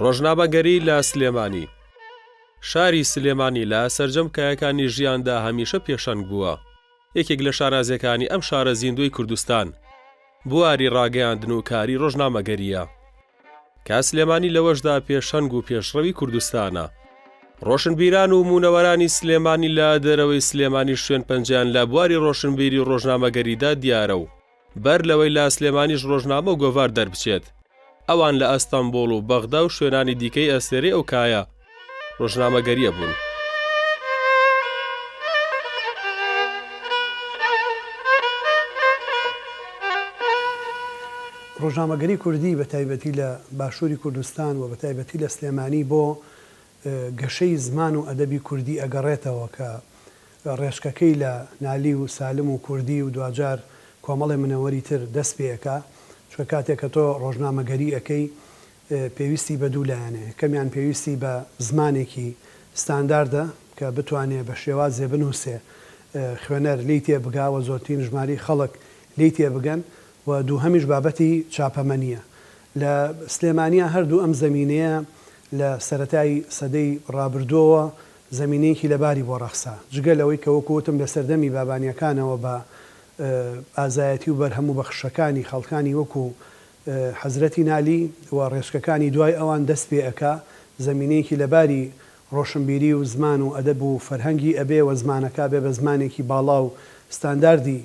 ڕۆژنامەگەری لە سلێمانی. شاری سلێمانی لە سەرجەمکایەکانی ژیاندا هەمیشە پێشەنگ بووە. یەکێک لە شارازیەکانی ئەم شارە زیندوی کوردستان بواری ڕاگەیاندن و کاری ڕۆژنامەگەریە. کا سلێمانی لەوەشدا پێشەنگ و پێشڕەوی کوردستانە. ڕۆشنبیران و مونەوەرانی سلێمانی لە دەرەوەی سلێمانی شوێن پەنجیان لە بواری ڕۆشنبیری ڕۆژنامەگەریدا دیارە و بەر لەوەی لە سلێمانیش ڕۆژنامە و گۆڤار دەربچێت، ئەوان لە ئەستەمبۆڵ و بەغدا و شوێنانی دیکەی ئەستێرەی ئەو کایە ڕۆژنامەگەریە بوون. ڕۆژنامەگەری کوردی بە تایبەتی لە باشووری کوردستان و بە تایبەتی لە سلێمانی بۆ گەشەی زمان و ئەدەبی کوردی ئەگەڕێتەوە کە ڕێشکەکەی لە نالی و سالم و کوردی و دوجار کۆمەڵی منەوەری تر دەست پێەکە، چکە کاتێک کە تۆ ڕۆژنامەگەری ئەەکەی پێویستی بە دوو لایەنێ، کەمیان پێویستی بە زمانێکی ستانداردە کە بتوانێت بە شێوازێ بنووسێ خوێنەر لی تێ بگاوە، زۆرترین ژماری خەڵک لی تێ بگەن، و دووهەمیش بابەتی چاپەمەنیە. لە سلێمانیا هەردوو ئەم زەمینەیە لە سەرەتای سەدەی ڕابردووەوە زەمینەیەکی لەباری بۆ ڕەخسا، جگە لەوەی کە وەکوتم لە سەردەمی بابانیەکانەوە بە ئازایەتی و بەرهەموو بەخشەکانی خەڵکانی وەکو حەزرەتی نالی و ڕێشکەکانی دوای ئەوان دەست پێ ئەکا، زەمینەیەکی لەباری ڕۆشنبیری و زمان و ئەدەب و فەرهەنگی ئەبێ و زمانەکە بێ بە زمانێکی باڵا و ستانداردی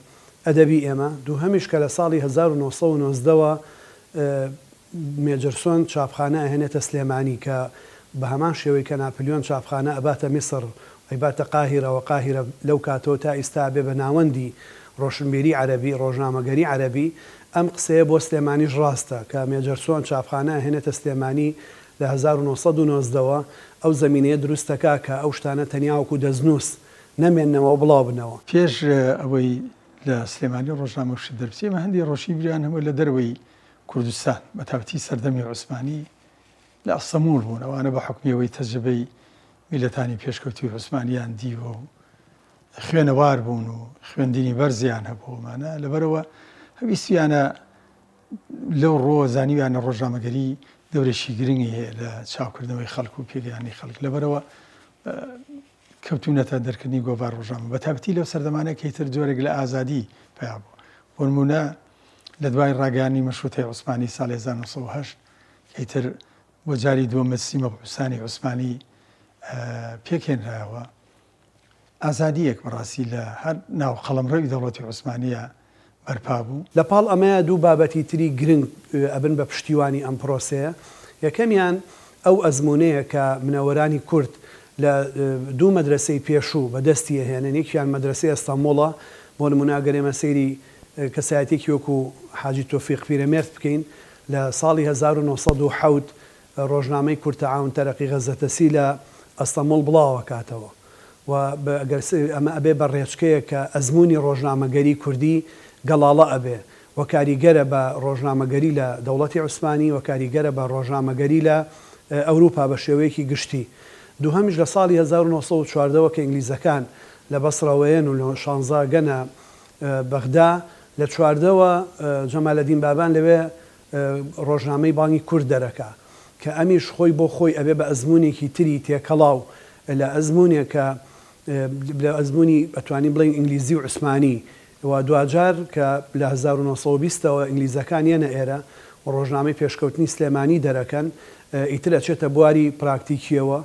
ئەدەبی ئێمە. دووهەمیش کە لە ساڵی 1990ەوە مێجرسۆن چاپخانە ئەهێنێتە سلێمانی کە بە هەمان شێوەی کە ناپلیۆن چاپخانە ئەباتە میسر ئەیباتە قاهیرەوە، قاهیرە لەو کاتەوە تا ئێستا بێ بە ناوەندی ڕۆشنبیری عەرەبی، ڕۆژنامەگەری عەرەبی. ئەم قسەیە بۆ سلێمانیش ڕاستە کە مێجرسۆن چاپخانە ئەهێنێتە سلێمانی لە 1990ەوە ئەو زەمینەیە دروستەکە کە ئەو شتانە تەنیاوەکو دەستنووس نەمێننەوە و بڵاو بنەوە. پێش ئەوەی لە سلێمانی ڕۆژنامەوشی دەربچێمە هەندی ڕۆژی بیان هەموو لە دەروەی کوردستان بە تابەتی سەردەمی عوسمانی لە ئەستەمبۆڵ بوون، ئەوانە بە حکمیەوەی تەجربەی میلەتانی پێشکەوتوی عوسمانیان دیوە و خوێنەوار بوون و خوێندنی بەرزیان هەبوومانە، لەبەرەوە هەویستیانە لەو ڕۆ زانیویانە ڕۆژنامەگەری دەورێکی گرنگی هەیە لە چاوکردنەوەی خەڵک و پێگەیانی خەڵک، لەبەرەوە کەوتونەتە دەرکردنی گۆڤار ڕۆژنامە بە تابەتی لەو سەردەمانە کەیتر جۆرێک لە ئازادی پیا بوو. بۆ نمونە لە دوای ڕاگەیاندنی مەشروطەی عوسمانی ساڵی 1970 کەیتر بۆ جاری دووەم مەجلیسی مەبعوثانی عوسمانی پێکهێنرایەوە ئازادیەک بەڕاستی لە هەر ناو قەڵەمڕەوی دەوڵەتی عوسمانیە بەرپا بوو. لە پاڵ ئەمەیە دوو بابەتی تری گرنگ ئەبن بە پشتیوانی ئەم پرۆسەیە. یەکەمیان ئەو ئەزمونەیە کە منەوەرانی کورد لە دوو مەدرسەی پێشوو بەدەستی هێنن، یەکیان مەدرسەی ئەستەمبۆڵە، بۆ نمونە ئەگەرێمە سەیری کەسایەتێکی وەکو حاجی تۆفیق پیرەمێرد بکەین، لە ساڵی 1970 ڕۆژنامەی کورد تەعاون تەرەقی غەزەتەسی لە ئەستەمبۆڵ بڵاوە کاتەوە و ئەمە ئەبێ بە ڕێچکەیە کە ئەزمموی ڕۆژنامەگەری کوردی گەڵاڵە ئەبێ و کاریگەرە بە ڕۆژنامەگەری لە دەوڵەتی عوسمانی و کاریگەرە بە ڕۆژنامەگەری لە ئەوروپا بە شێوەیەکی گشتی. دووهەمیش لە ساڵی 1940ەوە کە ئینگلیزەکان لە بەسڕەوەیەن و لە شانزا گەنە بەغدا، لە چواردەوە جەمالەدین بابان لەوێ ڕۆژنامەی بانگی کورد دەرەکا کە ئەمیش خۆی بۆ خۆی ئەبێ بە ئەزمموونێکی تری تێکەڵاو لە ئەزمموونێک کە لە ئەزمموی ئەتوانی بڵین ئینگلیزی و عوسمانی و دوجار کە لە 1920ەوە ئینگلیزەکان یەنە ئێرە و ڕۆژنامەی پێشکەوتنی سلێمانی دەرەکەن، ئیتر ئەچێتە بواری پراکتیکیەوە.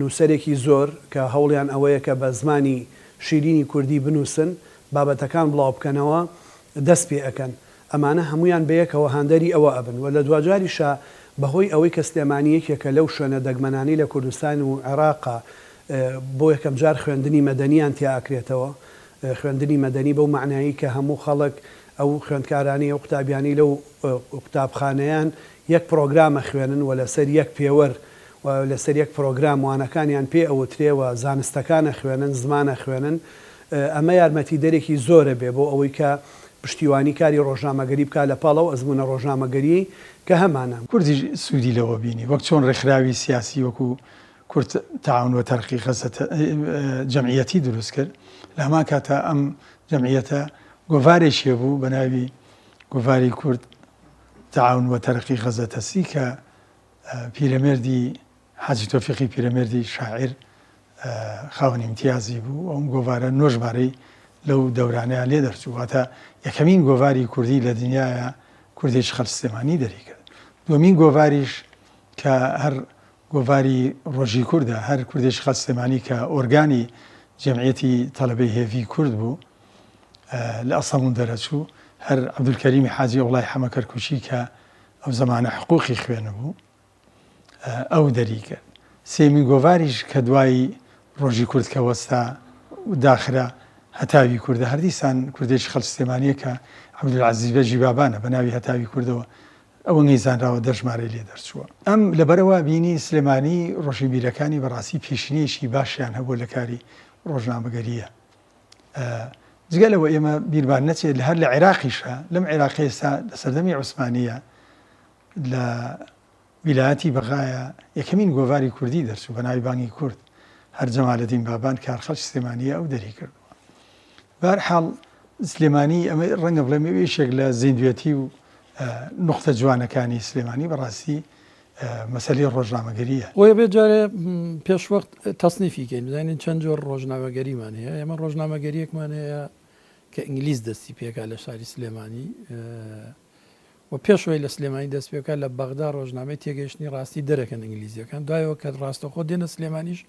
نووسەرێکی زۆر کە هەوڵیان ئەوەیە کە بە زمانی شیرینی کوردی بنووسن، بابەتەکان بڵاو بکەنەوە، دەست پێ ئەەکەن. ئەمانە هەمویان بەیەکەوە هاندەری ئەوە ئەبن و لە دوجاریشە بەهۆی ئەوەی کە سلێمانیەکێکە لەو شوێنە دەگمەنانی لە کوردستان و عێراقا بۆ یەکەم جار خوێندنی مەدەنیان تیاکرێتەوە، خوێندنی مەدەنی بەو معنایی کە هەموو خەڵک ئەو خوێندکارانی ئەو قوتابیانی لەو قوتابخانەیان یەک پرۆگرامە خوێنن و لەسەر یەک پێوەەر و لەسەر یەک پرۆگرام وانەکانیان پێ ئەوترێەوە زانستەکانە خوێنن، زمانە خوێنن. ئەمە یارمەتی دەرێکی زۆرە بێ بۆ ئەوەی کە پشتیوانی کاری ڕۆژنامەگەری بکات لە پاڵەوە ئەزممونە ڕۆژنامەگەری کە هەمانە. کوردی سوودی لەوە بینی وەک چۆن ڕێکخراوی سیاسی وەکو کورد تەعاون و تەرقی جەمعیەتی دروست کرد، لە هەمان کاتە ئەم جەمعیەتە گۆڤارێکی بوو بە ناوی گۆڤاری کورد تەعاون و تەرقی غەزەتەسی کە پیرەمێردی حاجی تۆفیقی پیرەمێردی شاعر خاوەنی امتیازی بوو ئەوم گۆڤارە نۆژمارەی لەو دەورانەیە لێ دەرچوو واتە یەکەمین گۆڤاری کوردی لە دنیاە کوردێکی خەڵ سلێمانی دەری کرد دومین گۆڤاریش کە هەر گۆڤاری ڕۆژی کووردە هەر کوردێکی خەڵ سلێمانی کە ئۆرگانی جەمعیەتی تەڵەبەی هێوی کورد بوو لە ئەسەمون دەرەچوو هەر عەبدولکەریمی حاجی وڵای حەمەکەرکوچی کە ئەو زەمانە حقوقی خوێنە بوو ئەو دەری کرد سێمین گۆڤاریش کە دوایی ڕۆژی کورد کە وەستا داخرا هەتاوی کووردە هەردیسان کوردێکی خەڵ سلێمانیە کە عەبدولعەزیز بەجی بابانە بە ناوی هەتاوی کوردەوە ئەوە گەیزانراوە دەژمارەی لێ دەرچووە ئەم لەبەرەوە بینی سلێمانی ڕۆژنبیرەکانی بەڕاستی پێشینەیەکی باشیان هەبوو لە کاری ڕۆژنامەگەریە جگەلەوە ئێمە بیرمان نەچێت هەر لە عێراقیشە لەم عێراقی ئێستا لە سەردەمی عوسمانیە لە ویلایەتی بەغایە یەکەمین گۆڤاری کوردی دەرچوو بە ناوی بانگی کورد هەر جەمالەدین بابان کارخەڵکی سلێمانیە ئەو دەری کردووە بەهەرحاڵ سلێمانی ئەمە ڕەنگە بڵێم یەکێک لە زیندوێتی و نقطە جوانەکانی سلێمانی بەڕاستی مەسەلەی ڕۆژنامەگەریە وە بێت جارێ پێشوەخت تەسنیفیکەین بزانین چەند جۆر ڕۆژنامەگەریمان هەیە ئێمە ڕۆژنامەگەریەکمان هەیە کە ئینگلیز دەستی پێکا لە شاری سلێمانی و پێشەوەی لە سلێمانی دەست پێکە لە بەغدا ڕۆژنامەی تێگەیشتنی ڕاستی دەرەکەن ئینگلیزیەکان دوایەوە کە ڕاستەخۆ دێنە سلێمانیش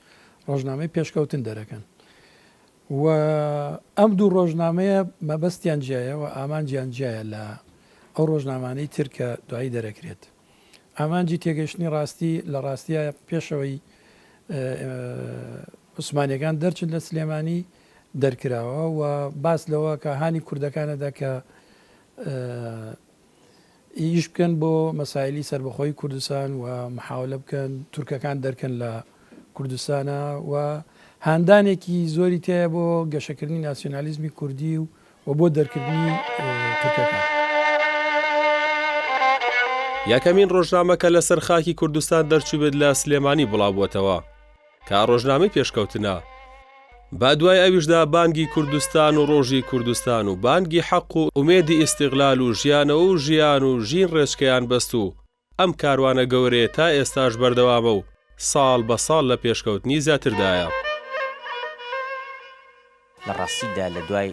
ڕۆژنامەی پێشکەوتن دەرەکەن و ئەم دوو ڕۆژنامەیە مەبەستیان جیایە و ئامانجیان جیایە لە ئەو ڕۆژنامانەی ترکە دوایی دەرەکرێت ئامانجی تێگەشتنی ڕاستی لە ڕاستیە پێشەوەی عوسمانیەکان دەرچن لە سلێمانی دەرکراوە و باس لەوە کە هانی کوردەکانەدا کە ئیش بکەن بۆ مەسایلی سربەخۆی کوردستان و محاولە بکەن تورکەکان دەرکەن لە کوردستانە و هاندانێکی زۆری تەیە بۆ گەشەکردنی ناسیۆنالیزمی کوردی و بۆ دەرکردنی تورکەکان. یەکەمین ڕۆژنامەکە لەسەر خاکی کوردستان دەرچوبێت لە سلێمانی بڵاوبووەتەوە کە ڕۆژنامەی پێشکەوتنە با دوای ئەویشدا بانگی کوردستان و ڕۆژی کوردستان و بانگی حەق و ئومێدی ئیستیغلال و ژیانەوە و ژیان و ژین ڕێچکەیان بەست و ئەم کاروانە گەورەیە تا ئێستاش بەردەوامە و ساڵ بە ساڵ لە پێشکەوتنی زیاتردایە. لە ڕاستیدا لە دوای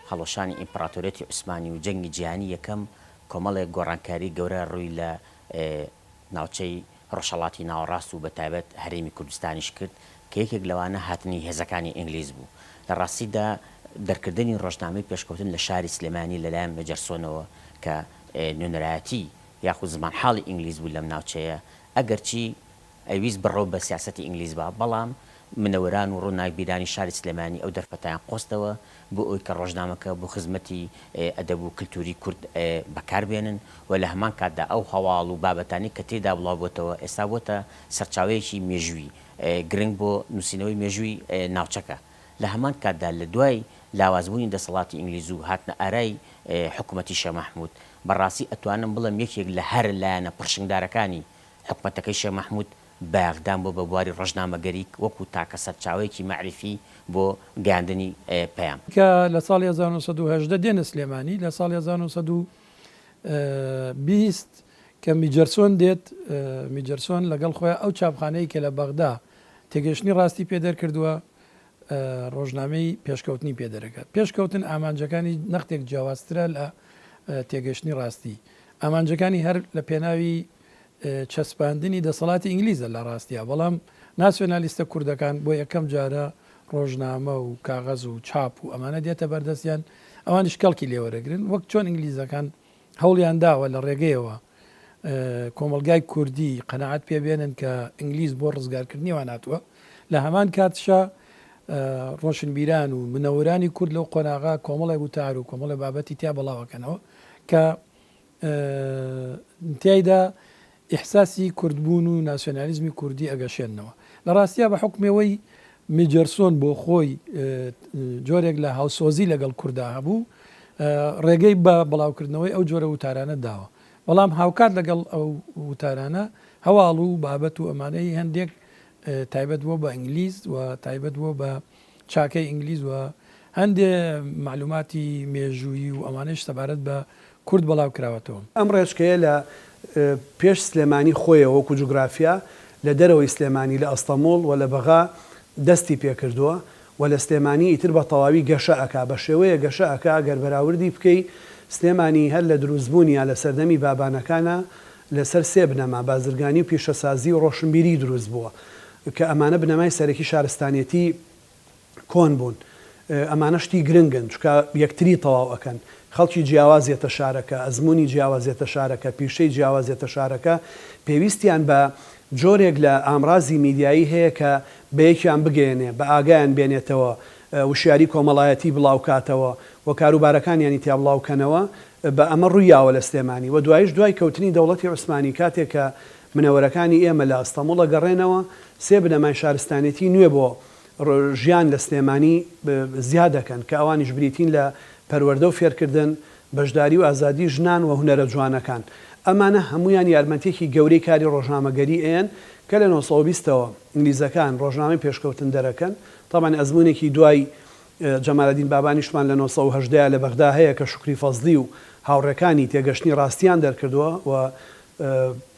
هەڵۆشانی ئیمپراتۆریەتی عوسمانی و جەنگی جیهانی یەکەم کۆمەڵێک گۆڕانکاری گەورە ڕووی لە ناوچەی ڕۆژهەڵاتی ناوەڕاست و بەتایبەت هەرێمی کوردستانیش کرد کە یەکێک لەوانە هاتنی هێزەکانی ئینگلیز بوو. لە ڕاستیدا دەرکردنی ڕۆژنامەی پێشکەوتن لە شاری سلێمانی لەلایەن مەجەرسۆنەوە کە نوێنەرایەتی یاخود زمان حاڵی ئینگلیز بوو لەم ناوچەیە ئەگەرچی ئەویست بڕۆ بە سیاسەتی ئینگلیز بە بەڵام منەوەران و ڕووناکبیرانی شاری سلێمانی ئەو دەرفەتیان قۆستەوە بۆ ئەوی کە ڕۆژنامەکە بۆ خزمەتی ئەدەب و کللتوری کورد بەکاربێنن و لە هەمان کاتدا ئەو هەواڵ و بابەتانی کە تێدا بڵاوبووەتەوە ئێستا بۆتە سەرچاوەیەکی مێژووی گرنگ بۆ نووسینەوەی مێژووی ناوچەکە. لە هەمان کاتدا لە دوای لاوازبوونی دەسەڵاتی ئینگلیز و هاتنە ئارای حکوومەتی شێخ مەحموود بەڕاستی ئەتوانم بڵم یەکێک لە هەر لایەنە پڕشنگدارەکانی حکوومەتەکەی شێخ مەحموود باغدان بۆ بە بواری ڕۆژنامەگەری وەکو تاکە سەرچاوەیەکی معرفی بۆ گەاندنی پەیام کە لە ساڵی 1970 دێنە سلێمانی لە ساڵی 1920 کە میجەرسۆن دێت میجەرسۆن لەگەڵ خۆیان ئەو چاپخانەی کە لە بەغدا تێگەشتنی ڕاستی پێدەر کردووە ڕۆژنامەی پێشکەوتنی پێدەرەکات. پێشکەوتن ئامانجەکانی نەختێک جیاوازترە لە تێگەشتنی ڕاستی. ئامانجەکانی هەر لە پێناوی چەسپاندنی دەسەڵاتی ئینگلیزە لە ڕاستیە بەڵام ناسیۆنالیستە کوردەکان بۆ یەکەم جارە ڕۆژنامە و کاغەز و چاپ و ئەمانە دێتە بەردەستیان ئەوانی شکەڵکی لێوەرەگرن وەک چۆن ئینگلیزەکان هەوڵیان داوە لە ڕێگەیەوە کۆمەلگای کوردی قەنەعەت پێبێنن کە ئینگلیز بۆ ڕزگارکردنیوان هاتووە. لە هەمان کاتشە ڕۆشنبیران و منەوەرانی کورد لەو قۆناغا کۆمەڵی وتار و کۆمەڵی بابەتی تیا بەڵاوەکەنەوە کە تایدا ئیحساسی کوردبوون و ناسیۆنالیزمی کوردی ئەگەشێنەوە. لە ڕاستیە بە حکمەوەی میجەرسۆن بۆ خۆی جۆرێک لە هاوسۆزی لەگەڵ کووردا هەبوو ڕێگەی بە بڵاوکردنەوەی ئەو جۆرە وتارانە داوە بەڵام هاوکات لەگەڵ ئەو وتارانە هەواڵ و بابەت و ئەمانەی هەندێک تایبەت بۆ بە ئینگلیز و تایبەت بۆ بە چاکەی ئینگلیز و هەندێ معلوماتی مێژووی و ئەمانش سەبارەت بە کورد بەڵاو کراوەتەوە. ئەم ڕێچکەیە لە پێش سلێمانی خۆیە وەکو جوگرافیا لە دەرەوەی سلێمانی لە ئەستەمۆڵ و لە بەغا دەستی پێکردووە و لە سلێمانی ئیتر بە تەواوی گەشە ئەکا بە شێوەیە گەشە ئەکا گەر بەراوردی بکەی سلێمانی هەر لە دروستبوونیە لە سەردەمی بابانەکانە لەسەر سێ بنەما بازرگانی و پیشەسازی و ڕۆشنبیری دروست بووە کە ئەمانە بنەمای سەرەکی شارستانیەتی کۆن بوون. ئەمانە شتی گرنگن چکە یەکتری تەواو ئەەکەن خەڵکی جیاوازێتە شارەکە ئەزمموی جیاوازێتە شارەکە پیشەی جیاوازێتە شارەکە پێویستیان بە جۆرێک لە ئامرازی میدیایی هەیە کە بەیەکیان بگەێنێ بە ئاگایان بێنێتەوە وشیاری کۆمەڵایەتی بڵاوکاتەوە و کاروبارەکانیانی تیا بڵاوکەنەوە بە ئەمە ڕوویاوە لە سلێمانی و دوایش دوای کەوتنی دەوڵەتی عوسمانی کاتێک کە منەوەرەکانی ئێمە لە ئەستەمۆڵە گەڕێنەوە سێ بنەمای شارستانێتی نوێ بۆ ژیان لە سلێمانی زیاد دەکەن کە ئەوانیش بریتین لە پەروەردە و فێرکردن بەشداری و ئازادی ژنان و هونەرە جوانەکان. ئەمانە هەمویان یارمەتێکی گەورەی کاری ڕۆژنامەگەری ئێن کە لە 1920ەوە ئینگلیزەکان ڕۆژنامەی پێشکەوتن دەرەکەن تامان ئەزمونێکی دوای جەمالەدین بابانیشمان لە 1970 لە بەغدا هەیە کە شکری فەزلی و هاوڕەکانی تێگەشتنی ڕاستیان دەرکردووە و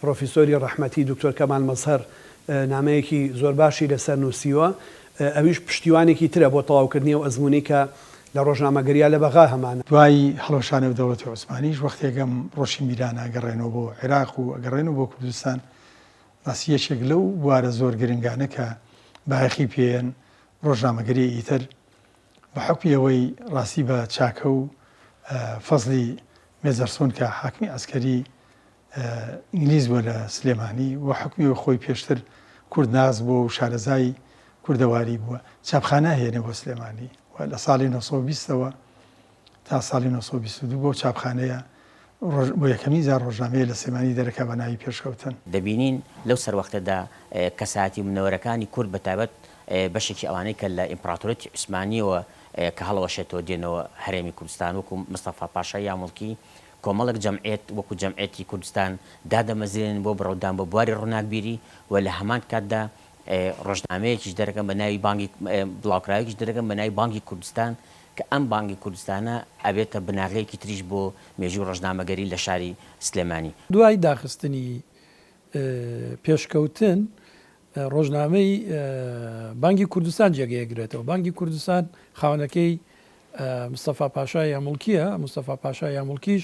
پرۆفیسۆری ڕەحمەتی دکتۆر کەمال مەزهەر نامەیەکی زۆر باشی لەسەر نووسیوە ئەویش پشتیوانێکی ترە بۆ تەواوکردنی و ئەزمموی کە لە ڕۆژنامەگەریا لە بەغا هەمانە. دوای هەڵەشانە و دەوڵەتی عوسمانیش وەختێکم ڕۆژی میرانە گەڕێنەوە بۆ عێراق و ئەگەڕێنەوە بۆ کوردستان ڕاستیەکێک لەو وارە زۆر گرنگانە کە باەخی پێیان ڕۆژنامەگەری ئیتر بە حکمی ئەوەی ڕاستی بە چاکە و فەزلی مێزەرسۆن کە حاکمی ئەسکەری ئینگلیز بووە لە سلێمانی و حکمی خۆی پێشتر کورد ناز بۆ و شارەزای کوردەواری بووە چاپخانە هێنێ بۆ سلێمانی و لە ساڵی 1920ەوە تا ساڵی 1922 بۆ چاپخانەیە بۆ یەکەمی جار ڕۆژنامەیە لە سلێمانی دەرەکە بە ناوی پێشکەوتن. دەبینین لەو سەروەختەدا کەساتی منەوەرەکانی کورد بەتابەت بەشێکی ئەوانەی کە لە ئیمپراتۆرەتی عوسمانیەوە کە هەڵەوەشێتەوە دێنەوە هەرێمی کوردستان وەکو مستەفا پاشای یاموڵکی کۆمەڵک جەمعێت وەکو جەمعێتی کوردستان دادەمەزرێن بۆ بڕەودان بە بواری ڕووناکبیری و لە هەمان کاتدا ڕۆژنامەیەکیش دەرەکەن بە ناوی بانگی بڵاوکراوێکیش دەرەکەن بە ناوی بانگی کوردستان کە ئەم بانگی کوردستانە ئەبێتە بناغەیەکی تریش بۆ مێژوو ڕۆژنامەگەری لە شاری سلێمانی. دوای داخستنی پێشکەوتن ڕۆژنامەی بانگی کوردستان جێگەیەگرێتەوە. بانگی کوردستان خاونەکەی مستەفا پاشای یاموڵکیە. مستەفا پاشای یاموڵکیش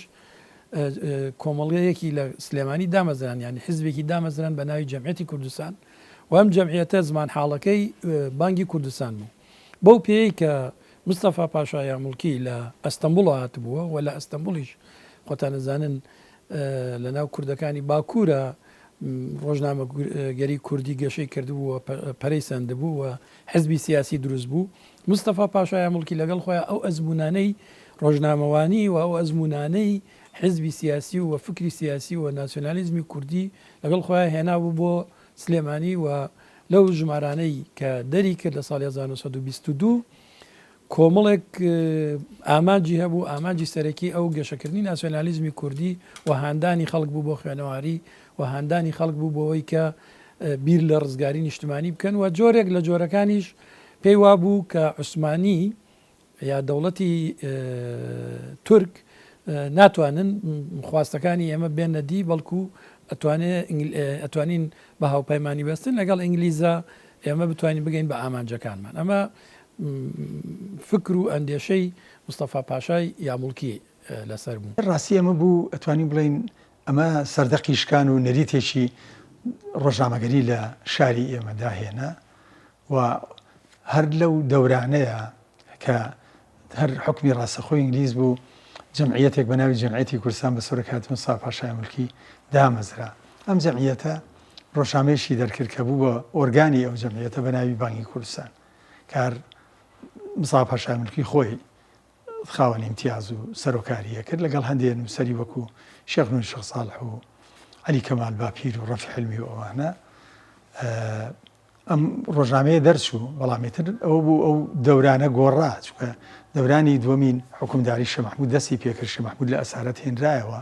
کۆمەڵەیەکی لە سلێمانی دامەزران یانی حزبێکی دامەزران بە ناوی جەمعێتی کوردستان و ئەم جەمعیەتە زمان حاڵەکەی بانگی کوردستان بوو. بەو پێی کە مستەفا پاشای یاموڵکی لە ئەستەمبوڵ هاتبووە و لە ئەستەمبوڵیش خۆتان نەزانن لە ناو کوردەکانی باکوورە ڕۆژنامەگەری کوردی گەشەی کردبووە پەرەی سەندبوو و حزبی سیاسی دروست بوو. مستەفا پاشای یاموڵکی لەگەڵ خۆیان ئەو ئەزمونانەی ڕۆژنامەوانی و ئەو ئەزمونانەی حزبی سیاسی و فکری سیاسی و ناسیۆنالیزمی کوردی لەگەڵ خۆیان هێنابوو بۆ سلێمانی و لەو ژمارانەی کە دەری کرد لە ساڵی 1922 کۆمەڵێک ئاماجی هەبوو ئاماجی سەرەکی ئەو گەشەکردنی ناسیۆنالیزمی کوردی و هاندانی خەڵک بوو بۆ خوێنەواری و هاندانی خەڵک بوو بۆەوەی کە بیر لە ڕزگاری نیشتمانی بکەن و جۆرێک لە جۆرەکانیش پێی وابوو کە عوسمانی یا دەوڵەتی تورک ناتوانن خواستەکانی ئێمە بێنەدی بەڵکو ئەتوانین بە هاوپەیمانی بەستن لەگەڵ ئینگلیزە ئێمە بتوانین بگەین بە ئامانجەکانمان. ئەمە فکر و ئەندێشەی مستەفا پاشای یاموڵکی لەسەر بوو. ڕاستی ئەمە بوو ئەتوانین بڵین ئەمە سەردەقی شکان و نەریتێکی ڕۆژنامەگەری لە شاری ئێمەدا هێنا و هەر لەو دەورانەیە کە هەر حکمی ڕاستەخۆی ئینگلیز بوو جەمعیەتێک بە ناوی جەمعیەتی کوردستان بە سوورەکات مستەفا پاشای یاموڵکی دامەزرا. ئەم جەمعیەتە ڕۆژنامەیەکی دەرکرد کە بوو بە ئۆرگانی ئەو جەمعیەتە بە ناوی بانگی کوردستان کار مستەفا پاشای یاموڵکی خۆی خاوەنی امتیاز و سەرۆکاریە کرد لەگەڵ هەندێک نووسەری وەکو شێخ نوری شێخ ساڵح و عەلی کەمال باپیر و ڕەفیع حلمی و ئەوانە ئەم ڕۆژنامەیە دەرچوو بەڵامێتر ئەوە بوو ئەو دەورانە گۆڕا چونکە دەورانی دووەمین حکومداری شێخ مەحموود دەستی پێکرد شێخ مەحموود لە ئەسارەت هێنرایەوە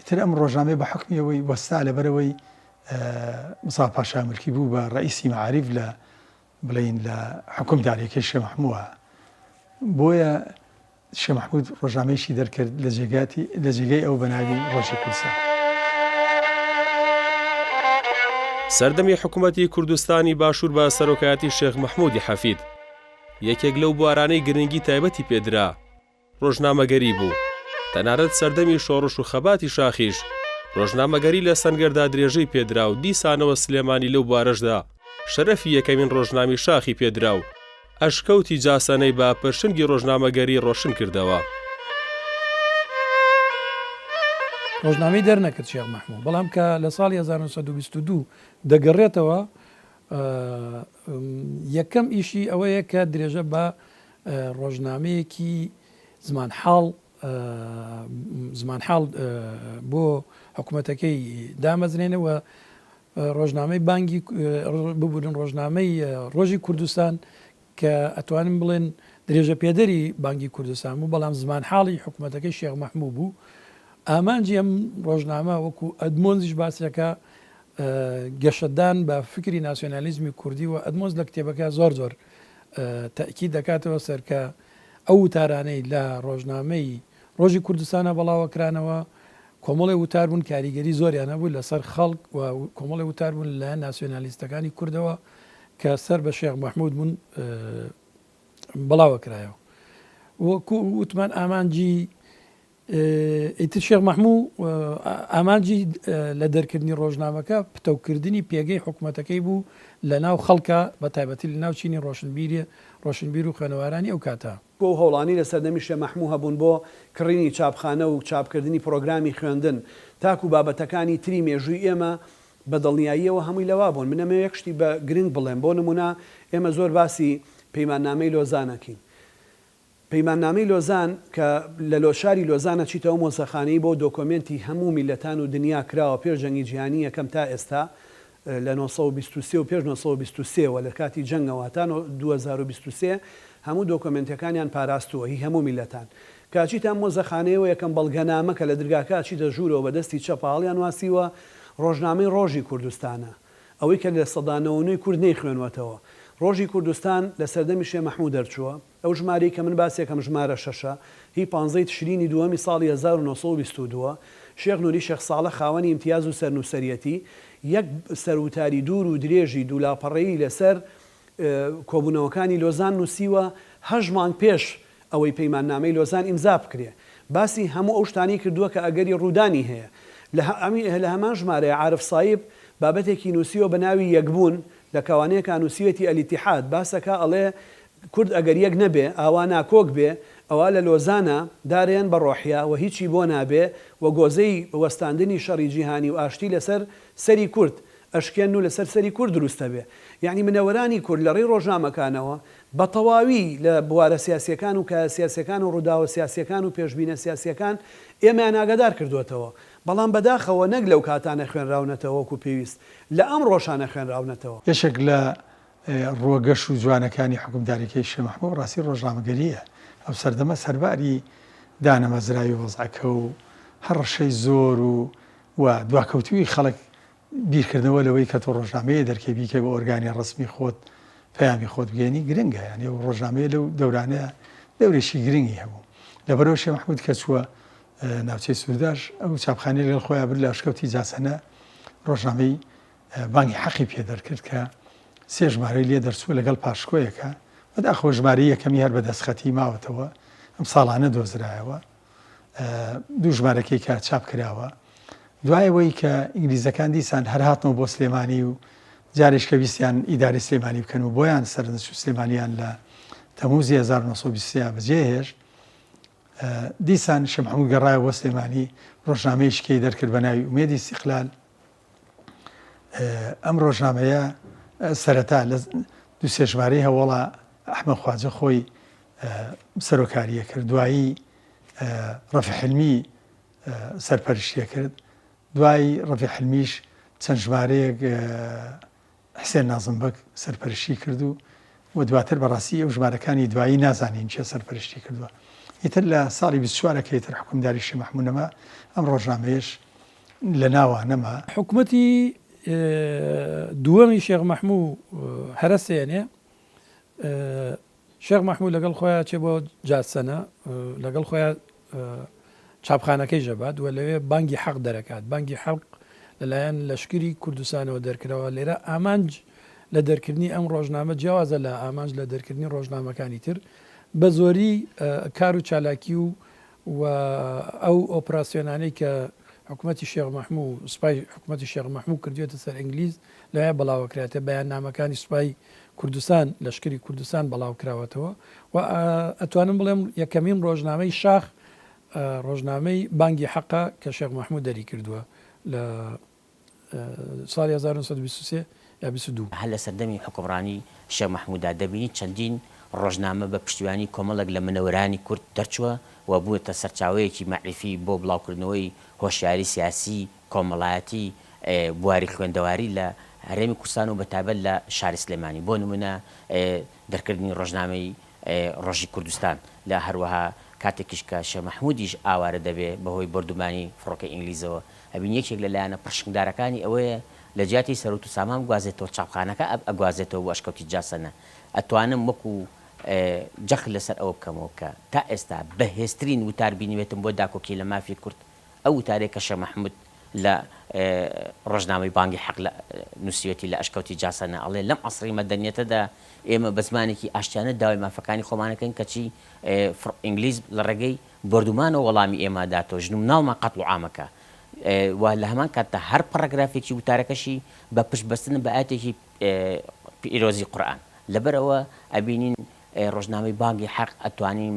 تر ئەم ڕۆژنامەیە بە حکمی ئەوەی وەستا لەبەرەوەی مستەفا پاشای یاموڵکی بوو بە ڕئیسی معاریف لە بڵین لە حکومدارێکی شێخ مەحموودە بۆیە شێخ مەحموود ڕۆژنامەیەکی دەرکرد لە جێگەی ئەو بە ناوی ڕۆژی کوردستان. سەردەمی حکوومەتی کوردستانی باشوور بە سەرۆکایەتی شێخ مەحموودی حەفید یەکێک لەو بوارانەی گرنگی تایبەتی پێدرا ڕۆژنامەگەری بوو. تەنانەت سەردەمی شۆڕش و خەباتی شاخیش ڕۆژنامەگەری لە سەنگەردا درێژەی پێدرا و دیسانەوە سلێمانی لەو بوارەشدا شەرەفی یەکەمین ڕۆژنامی شاخی پێدرا و ئەشکەوتی جاسەنەی بە پەرشنگی ڕۆژنامەگەری ڕۆشن کردەوە. ڕۆژنامەی دەرنەکرد شێخ مەحموود، بەڵام کە لە ساڵی 1922 دەگەڕێتەوە یەکەم ئیشی ئەوەیە کە درێژە بە ڕۆژنامەیەکی زمانحاڵ بۆ حکوومەتەکەی دامەزرێنەوە ڕۆژنامەی بانگی ببوورن ڕۆژنامەی ڕۆژی کوردستان کە ئەتوانم بڵێن درێژە پێدەری بانگی کوردستان بوو، بەڵام زمانحاڵی حکوومەتەکەی شێخ مەحموود بوو. ئامانجی ئەم ڕۆژنامە وەکو ئەدمۆنزیش باسیەکە گەشەدان بە فکری ناسیۆنالیزمی کوردی و ئەدمۆز لە کتێبەکە زۆر تاکید دەکاتەوە سەرکە ئەو وتارانەی لە ڕۆژنامەی ڕۆژی کوردستانە بەڵاوەکرانەوە کۆمەڵی وتار بوون کاریگەری زۆریانە بوو لەسەر خەڵک و کۆمەڵی وتار بوون لە ناسیۆنالیستەکانی کوردەوە کە سەر بە شێخ مەحموود بوون بەڵاوەکرایەوە. وەکو وتمان ئامانجی ئیتر شێخ مەحموود ئامانجی لە دەرکردنی ڕۆژنامەکە پتەوکردنی پێگەی حکوومەتەکەی بوو لە ناو خەڵکە بە تایبەتی لە ناو چینی ڕۆشنبیر و خوێنەوارانی ئەو کاتە بۆ هەوڵانی لە سەردەمی شێخ مەحموود هەبوون بۆ کڕینی چاپخانە و چاپکردنی پرۆگرامی خوێندن تاکو بابەتەکانی تری مێژووی ئێمە بە دڵنیاییەوە هەمووی لەوا بوون. منەمە یەک شتی بە گرنگ بڵێم بۆ نمونە ئێمە زۆر باسی پەیماننامەی لۆزانەکەین. پەیماننامەی لۆزان کە لە لۆشاری لۆزانە چیتەوە مۆزەخانەی بۆ دۆکۆمنتی هەموو میلەتان و دنیا کراوە پێش جەنگی جیهانی یەکەم تا ئێستا لە 1923 و پێش 1923 و لە کاتی جەنگەواتان و 2023 هەموو دۆکۆمنتەکانیان پاراستووە هی هەموو میلەتان. کاچیتان مۆزەخانەیەوە یەکەم بەڵگەنامە کە لە دەرگاکە چیتە ژوورەوە بەدەستی چەپاڵیان واسیوە ڕۆژنامەی ڕۆژی کوردستانە، ئەوەی کە لە سەدانەوەی کورد نەیخوێنوەتەوە. ڕۆژی کوردستان لە سەردەمی شێخ مەحموود دەرچووە. ئەو ژمارەی کە من باسێکم ژمارە 6 هی 15 تشرینی دووەمی ساڵی 1922 شێخ نووری شێخ ساڵح خاوەنی ئیمتیاز و سەرنووسەریەتی یەک سەروتاری دوور و درێژی دوولاپەڕەیی لەسەر کۆبوونەوەکانی لۆزان نووسیوە 8 مانگ پێش ئەوەی پەیماننامەی لۆزان ئیمزا بکرێ. باسی هەموو ئەو شتانی کردووە کە ئەگەری ڕوودانی هەیە. لە هەمان ژمارەیە عارف سایب بابەتێکی نووسیوە بە ناوی یەکبوون لە کاوانەیەکە نووسیەتی ئەلیتیحاد باسەکە ئەڵێ کورد ئەگەر یەک نەبێ ئاوا ناکۆک بێ ئەوە لە لۆزانە دارێن بە ڕۆحیا و هیچی بۆ نابێ و گۆزەی وەستاندنی شەڕی جیهانی و ئاشتی لەسەر سەری کورد ئەشکێن و لەسەر سەری کورد دروستە بێ. یعنی منەوەرانی کورد لە ڕێی ڕۆژنامەکانەوە بە تەواوی لە بوارە سیاسیەکان و کە سیاسیەکان و ڕووداوە سیاسیەکان و پێشبینە سیاسیەکان ئێمەیان ئاگادار کردوێتەوە، بەڵام بەداخەوە نەک لەو کاتانە خوێنراونەتەوەکو پێویست لە ئەم ڕۆژانە خوێنراونەتەوە. یەشێک لە ڕۆگەش و جوانەکانی حکومداریەکەی شێخ مەحموود ڕاستی ڕۆژنامەگەریە. ئەو سەردەمە سەرباری دانەمەزرای وەزعەکە و هەڕەشەی زۆر و دواکەوتوی خەڵک بیرکردنەوە لەوەی کە تۆ ڕۆژنامەیە دەرکەبی کە بە ئۆرگانی ڕسمی خۆت پەیامی خۆت بگەێنی گرنگە. یعنی ئەو ڕۆژنامەیە لەو دەورانەیە دەورێکی گرنگی هەبوو. لەبەرەوە شێخ مەحموود کە چووە ناوچەی سووداش ئەو چاپخانەی لەگەڵ خۆیان برد لە ئەشکەوتی جاسەنە ڕۆژنامەی بانگی حەقی پێدەرکرد کە 3 ژمارەی لێ دەرچووە لەگەڵ پاشکۆیەکە بەداخەوە ژمارەی یەکەمی هەر بەدەستخەتی ماوەتەوە ئەم ساڵانە دۆزرایەوە 2 ژمارەکەی کە چاپ کراوە. دوایەوەی کە ئینگلیزەکان دیسان هەر هاتنەوە بۆ سلێمانی و جارێش کە ویستیان ئیداری سلێمانی بکەن و بۆیان سەرنجچوو سلێمانیان لە تەموزی 1920 بەجێهێشت دیسان شێخ مەحموود گەڕایە بۆ سلێمانی ڕۆژنامەیەشکەی دەرکرد بە ناوی ئومێدی استیقلال. ئەم ڕۆژنامەیە سەرەتا لە 2 ژمارەی هەوڵە ئەحمەد خواجە خۆی سەرۆکاریە کرد، دوایی ڕەفیع حلمی سەرپەرشتیە کرد، دوای ڕەفیع حلمیش چەند ژمارەیەک حسێن نازمبەک سەرپەرشتی کرد و دواتر بەڕاستی ئەو ژمارەکانی دوایی نازانین چێ سەرپەرشتی کردووە. ئیتر لە ساڵی 24 کە ئیتر حکومداری شێخ مەحموود نەما ئەم ڕۆژنامەیەش لە ناوانەما. حکوومەتی دووەمی شێخ مەحموود هەرسێنێ شێخ مەحموود لەگەڵ خۆیان چێ بۆ جاسەنە لەگەڵ خۆیان چاپخانەکەی ژەبات و لەوێ بانگی حەق دەرەکات. بانگی حەق لەلایەن لەشکری کوردستانەوە دەرکراوە. لێرە ئامانج لە دەرکردنی ئەم ڕۆژنامە جیاوازە لە ئامانج لە دەرکردنی ڕۆژنامەکانی تر بە زۆری کار و چالاکی و ئەو ئۆپراسیۆنانەی کە حکوومەتی شێخ مەحموود سوپای حکوومەتی شێخ مەحموود کردوێتە سەر ئینگلیز لەوێ بەڵاوکراتە بەیان نامەکانی سوپای کوردستان لەشکری کوردستان بەڵاو کراوەتەوە و ئەتوانم بڵێم یەکەمین ڕۆژنامەی شاخ ڕۆژنامەی بانگی حەقا کە شێخ مەحموود دەری کردووە لە ساڵی 1923 یا 22 هەر لە سەردەمی حکومڕانی شێخ مەحموودا دەبینی چەندین ڕۆژنامە بە پشتیوانی کۆمەڵێک لە منەوەرانی کورد دەرچووە و بووەتە سەرچاوەیەکی معرفی بۆ بڵاوکردنەوەی هۆشیاری سیاسی کۆمەڵایەتی بواری خوێندەواری لە هەرێمی کوردستان و بەتایبەت لە شاری سلێمانی بۆ نمونە دەرکردنی ڕۆژنامەی ڕۆژی کوردستان لە هەروەها کاتێکیش کە شێخ مەحموودیش ئاوارە دەبێ بەهۆی بردومانی فڕۆکە ئینگلیزەوە ئەبین یەکێک لەلایەنە پڕشنگدارەکانی ئەوەیە لە جیاتی سەرۆت و سامان گوازێتەوە چاپخانەکە ئەگوازێتەوە بۆ ئەشکەوتی جاسەنە ئەتوانم وەکو جەخ لەسەر ئەوە بکەمەوە کە تا ئێستا بەهێزترین وتار بینیوێتم بۆ داکۆکی لە مافی کورد ئەو وتارێک کە شێخ مەحموود لە ڕۆژنامەی بانگی حەق لە نووسیەتی لە ئەشکەوتی جاسەنە ئەڵێ لەم عەسری مەدەنیەتەدا ئێمە بە زمانێکی ئاشتیانە داوای مافەکانی خۆمانەکەین کەچی ئینگلیز لە ڕێگەی بردومانەوە وەڵامی ئێماداتەوە ژن و مناڵمان قەتڵ عامەکە و لە هەمان کاتدا هەر پەڕەگرافێکی وتارەکەشی بە پشتبەستن بە ئاەتێکی پیرۆزی قورئان لەبەرەوە ئەبینین ڕۆژنامەی بانگی حەق ئەتوانین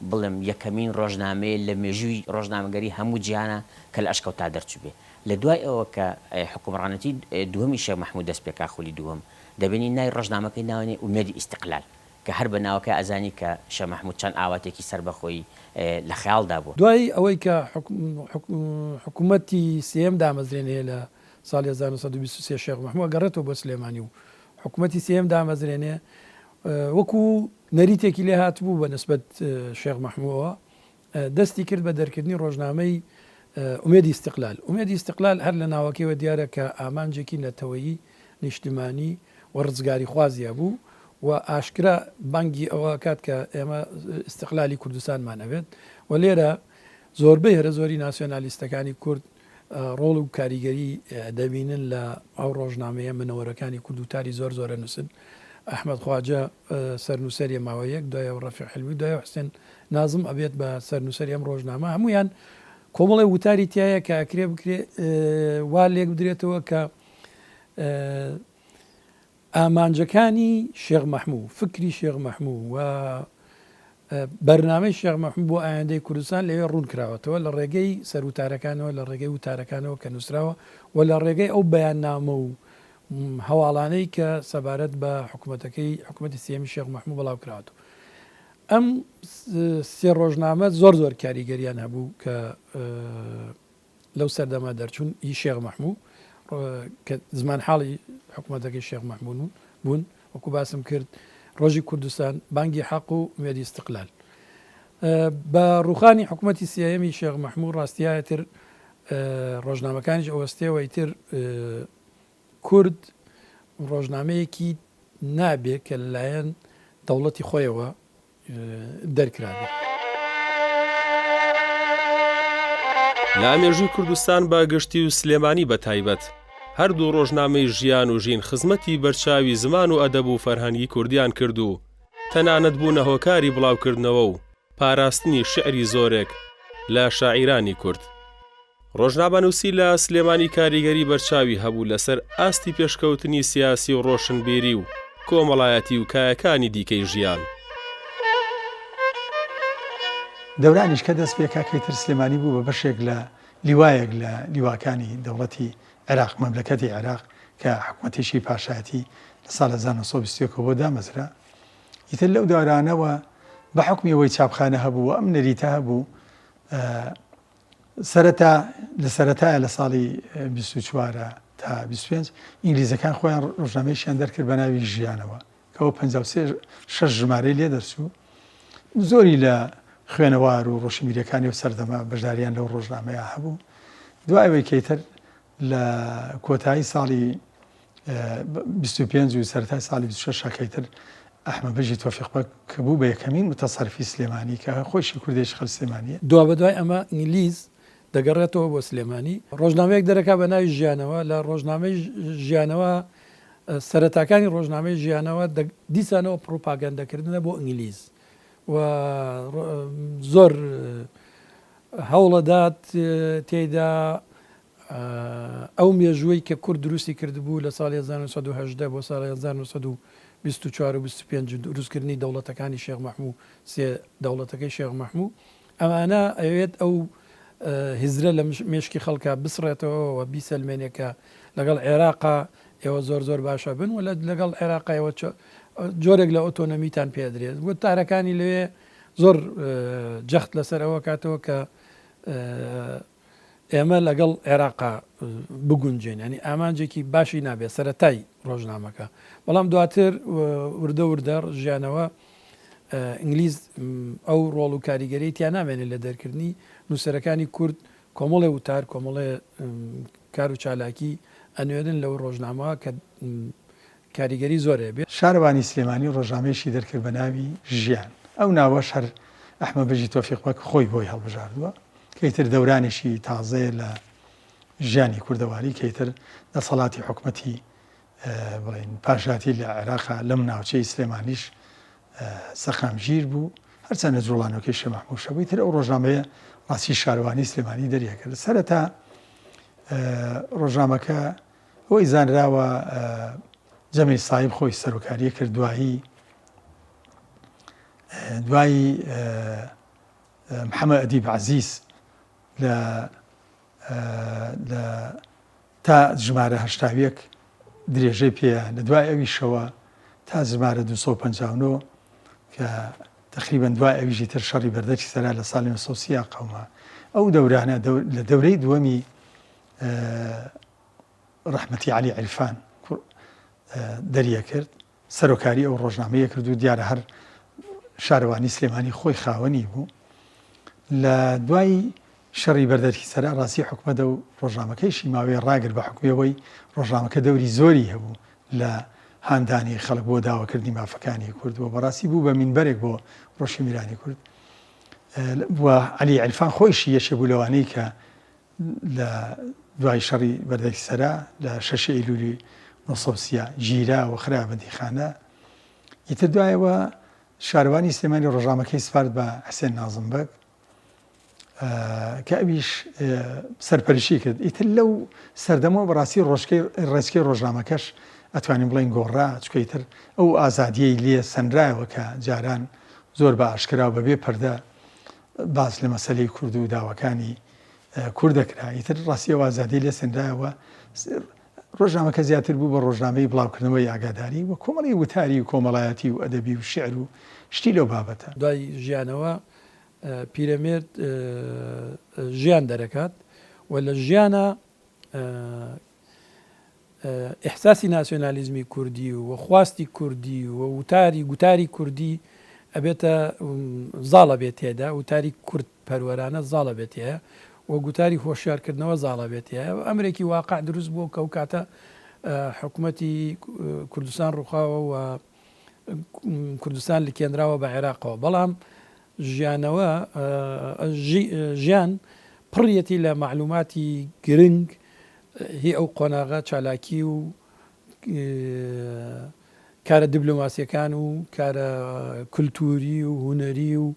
بڵێم یەکەمین ڕۆژنامەیە لە مێژووی ڕۆژنامەگەری هەموو جیهانە کە لە ئەشکەوتا دەرچوو بێ لە دوای ئەوە کە حکومڕانەتی دووەمی شێخ مەحموود دەست پێکا خولی دووەم دەبینی نای ڕۆژنامەکەی ناوێنێ ئومێدی ئیستیقلال کە هەر بە ناوەکە ئەزانی کە شێخ مەحموود چەند ئاواتێکی سەربەخۆی لە خەیاڵدا بوو. دوای ئەوەی کە حکوومەتی سێم دامەزرێنێ لە ساڵی 1923 شێخ مەحموود گەڕێتەوە بۆ سلێمانی و حکوومەتی سێم دامەزرێنێ وەکو نەریتێکی لێ هاتبوو بە نسبەت شێخ مەحموودەوە دەستی کرد بە دەرکردنی ڕۆژنامەی ئومێدی ئیستیقلال. ئومێدی ئیستیقلال هەر لە ناوەکەیەوە دیارە کە ئامانجێکی نەتەوەیی نیشتیمانی و ڕزگاری خوازیە بوو و ئاشکرا بانگی ئەوە کات کە ئێمە ئیستیقلالی کوردستانمان ئەوێت و لێرە زۆربەی هەرە زۆری ناسیۆنالیستەکانی کورد ڕۆڵ و کاریگەری دەبینن لە ئەو ڕۆژنامەیە منەوەرەکانی کورد و تاری زۆر زۆرە نووسن. ئەحمەد خواجە سەرنووسەری ماوەیەک دوایە ڕەفیع حلمی دوایە حسێن نازم ئەبێت بە سەرنووسەری ئەم ڕۆژنامە هەمویان کۆمەڵی وتاری تایە کە ئەکرێ بکرێ وا لێک بدرێتەوە کە ئامانجەکانی شێخ مەحموود فکری شێخ مەحموود و بەرنامەی شێخ مەحموود بۆ ئایندەی کوردستان لەوێ ڕوون کراوەتەوە لە ڕێگەی سەروتارەکانەوە لە ڕێگەی وتارەکانەوە کە نووسراوە و لە ڕێگەی ئەو بەیاننامە و هەواڵانەی کە سەبارەت بە حکوومەتی سێمی شێخ مەحموود بەڵاو کراوەتەوە. ئەم سێ ڕۆژنامە زۆر زۆر کاریگەریان هەبوو کە لەو سەردەما دەرچوون هی شێخ مەحموود کە زمان حاڵی حکوومەتەکەی شێخ مەحموود بوون وەکو باسم کرد ڕۆژی کوردستان بانگی حەق و ئومێدی ئیستیقلال. بە ڕوخانی حکوومەتی سێمی شێخ مەحموود ڕاستیایەتر ڕۆژنامەکانیش ئەوەستێەوەی تر کورد ڕۆژنامەیەکی نابێت کە لەلایەن دەوڵەتی خۆیەوە دەرکرابێت. لە ئامێژووی کوردستان بە گشتی و سلێمانی بە تایبەت هەردوو ڕۆژنامەی ژیان و ژین خزمەتی بەرچاوی زمان و ئەدەب و فەرهەنگی کوردیان کرد و تەنانەت بوونە هۆکاری بڵاوکردنەوە و پاراستنی شعری زۆرێک لە شاعیرانی کورد. ڕۆژنامەنووسی لە سلێمانی کاریگەری بەرچاوی هەبوو لەسەر ئاستی پێشکەوتنی سیاسی و ڕۆشنبیری و کۆمەڵایەتی و کایەکانی دیکەی ژیان. دەورانیش کە دەست پێ کاکەیتر سلێمانی بوو بە بەشێک لە لیوایەک لە لیواکانی دەوڵەتی عێراق مەملەکەتی عێراق کە حکوومەتیشی پاشایەتی لە ساڵ 1920 بۆ دامەزرا. ئیتر لەو دارانەوە بە حکمیەوەی چاپخانە هەبوو و ئەم نەریتە هەبوو لە سەرەتایە لە ساڵی 24 تا 25 ئینگلیزەکان خۆیان ڕۆژنامەیەشیان دەرکرد بە ناوی ژیانەوە کەەوە 56 ژمارەی لێ دەرچوو. زۆری لە خوێنەوار و ڕۆشنبیریەکانی و سەردەما بەشداریان لەو ڕۆژنامەیە هەبوو. دوایەوەی کەیتر لە کۆتایی ساڵی 25 و سەرەتای ساڵی 26 کەیتر ئەحمەد بەژی تۆفیقبەگ کە بوو بە یەکەمین متەسەرفی سلێمانی کە خۆشی کوردێکی خەڵ سلێمانیە. دوا بەدوای ئەمە ئینگلیز دەگەڕێتەوە بۆ سلێمانی ڕۆژنامەیەک دەرەکا بە ناوی ژیانەوە لە ڕۆژنامەی ژیانەوە سەرەتاکانی ڕۆژنامەی ژیانەوە دیسانەوە پرۆپاگەندەکردنە بۆ ئینگلیز و زۆر هەوڵەدات تێیدا ئەو مێژووی کە کورد دروستی کردبوو لە ساڵی 1970 بۆ ساڵی 1924 و 25 دروستکردنی دەوڵەتەکانی شێخ مەحموود سێ دەوڵەتەکەی شێخ مەحموود ئەمانە ئەوێت ئەو هزرە لە مێشکی خەڵکە بسڕێتەوە و بیسەلمێنێکە لەگەڵ عێراقا ئێوە زۆر باشە بن و لەگەڵ عێراقایەوە جۆرێک لە ئۆتۆنۆمیتان پێدرێت بۆ تارەکانی لەوێ زۆر جەخت لەسەر ئەوە کاتەوە کە ئێمە لەگەڵ عێراقا بگونجێن ینی ئامانجێکی باشی نابێت سەرەتای ڕۆژنامەکە بەڵام دواتر وردە ژیانەوە ئینگلیز ئەو ڕۆڵ و کاریگەری تیان نامێنێت لە دەرکردنی نووسەرەکانی کورد کۆمەڵێ وتار کۆمەڵێ کار و چالاکی ئەنوێنن لەو ڕۆژنامەوە کە کاریگەری زۆرێ بێت. شارەوانی سلێمانی ڕۆژنامەیەشی دەرکرد بە ناوی ژیان ئەو ناوەش هەر ئەحمەد بەژی تۆفیق بەک خۆی بۆی هەڵبژاردووە کەیتر دەورانێکی تازەیە لە ژیانی کوردەواری کەیتر دەسەڵاتی حکومەتی بڵێن پاشاتی لە عێراقا لەم ناوچەی سلێمانیش سەخامگیر بوو هەرچەندە جوڵانەکەی شێخ مەحموود شەوی تر ئەو ڕۆژنامەیە ڕاستی شارەوانی سلێمانی دەریەکرد سەرەتا ڕۆژنامەکە ئەوەی زانراوە جەمەی ساحب خۆی سەرۆکاریە کرد دوایی محەممەد ئەدیب عەزیز لە تا ژمارە هەشتاویەک درێژەی پێە لە دوای ئەویشەوە تا ژمارە 259 کە تقریبان دوای ئەویژی تر شەڕی بەردەچی سەرا لە ساڵی 1930 قەوما ئەو دەورانە لە دەورەی دووەمی ڕەحمەتی عەلی عیرفان دەریە کرد سەرۆکاری ئەو ڕۆژنامەیە کرد و دیارە هەر شارەوانی سلێمانی خۆی خاوەنی بوو لە دوای شەڕی بەردەرکی سەرا ڕاستی حکومەتە و ڕۆژنامەکەیشی ماوەیە ڕاگرت بە حکومەوەی ڕۆژنامەکە دەوری زۆری هەبوو لە هاندانی خەڵک بۆ داواکردنی مافەکانی کورد و بەڕاستی بوو بە مینبەرێک بۆ ڕۆژی میرانی کورد و عەلی عیرفان خۆیشی یەکێک بوو لەوانەی کە لە دوای شەڕی بەردەرکی سەرا لە 6 ئەیلولی 1930 گیرا و خرا بەندیخانە ئیتر دوایەوە شارەوانی سلێمانی ڕۆژنامەکەی سپارد بە حسێن نازمبەگ کە ئەویش سەرپەرشی کرد ئیتر لەو سەردەمەوە بەڕاستی ڕێچکەی ڕۆژنامەکەش ئەتوانین بڵین گۆڕا چکەیتر ئەو ئازادیەی لێ سەنرایەوە کە جاران زۆر بە ئاشکرا و بەبێ پەردە باس لە مەسەلەی کورد و داواکانی کورد دەکرا ئیتر ڕاستی ئەو ئازادی لێ سەنرایەوە ڕۆژنامەکە زیاتر بوو بە ڕۆژنامەی بڵاوکردنەوەی ئاگاداری و کۆمەڵی وتاری و کۆمەڵایەتی و ئەدەبی و شعر و شتی لەو بابەتە دوای ژیانەوە پیرەمێرد ژیان دەرەکات و لە ژیانە ئیحساسی ناسیۆنالیزمی کوردی و خواستی کوردی و گوتاری کوردی ئەبێتە زاڵە بێت تێدا وتاری کورد پەروەرانە زاڵە بێت هەیە و گوتاری هۆشیارکردنەوە زاڵە بێت هەیە ئەمرێکی واقع دروست بوو کە ئەو کاتە حکوومەتی کوردستان ڕووخاوە و کوردستان لکێنراوە بە عێراقەوە بەڵام ژیانەوە ژیان پڕیەتی لە معلوماتی گرنگ هی ئەو قۆناغا چالاکی و کارە دیبلۆماسیەکان و کارە کولتوری و هونەری و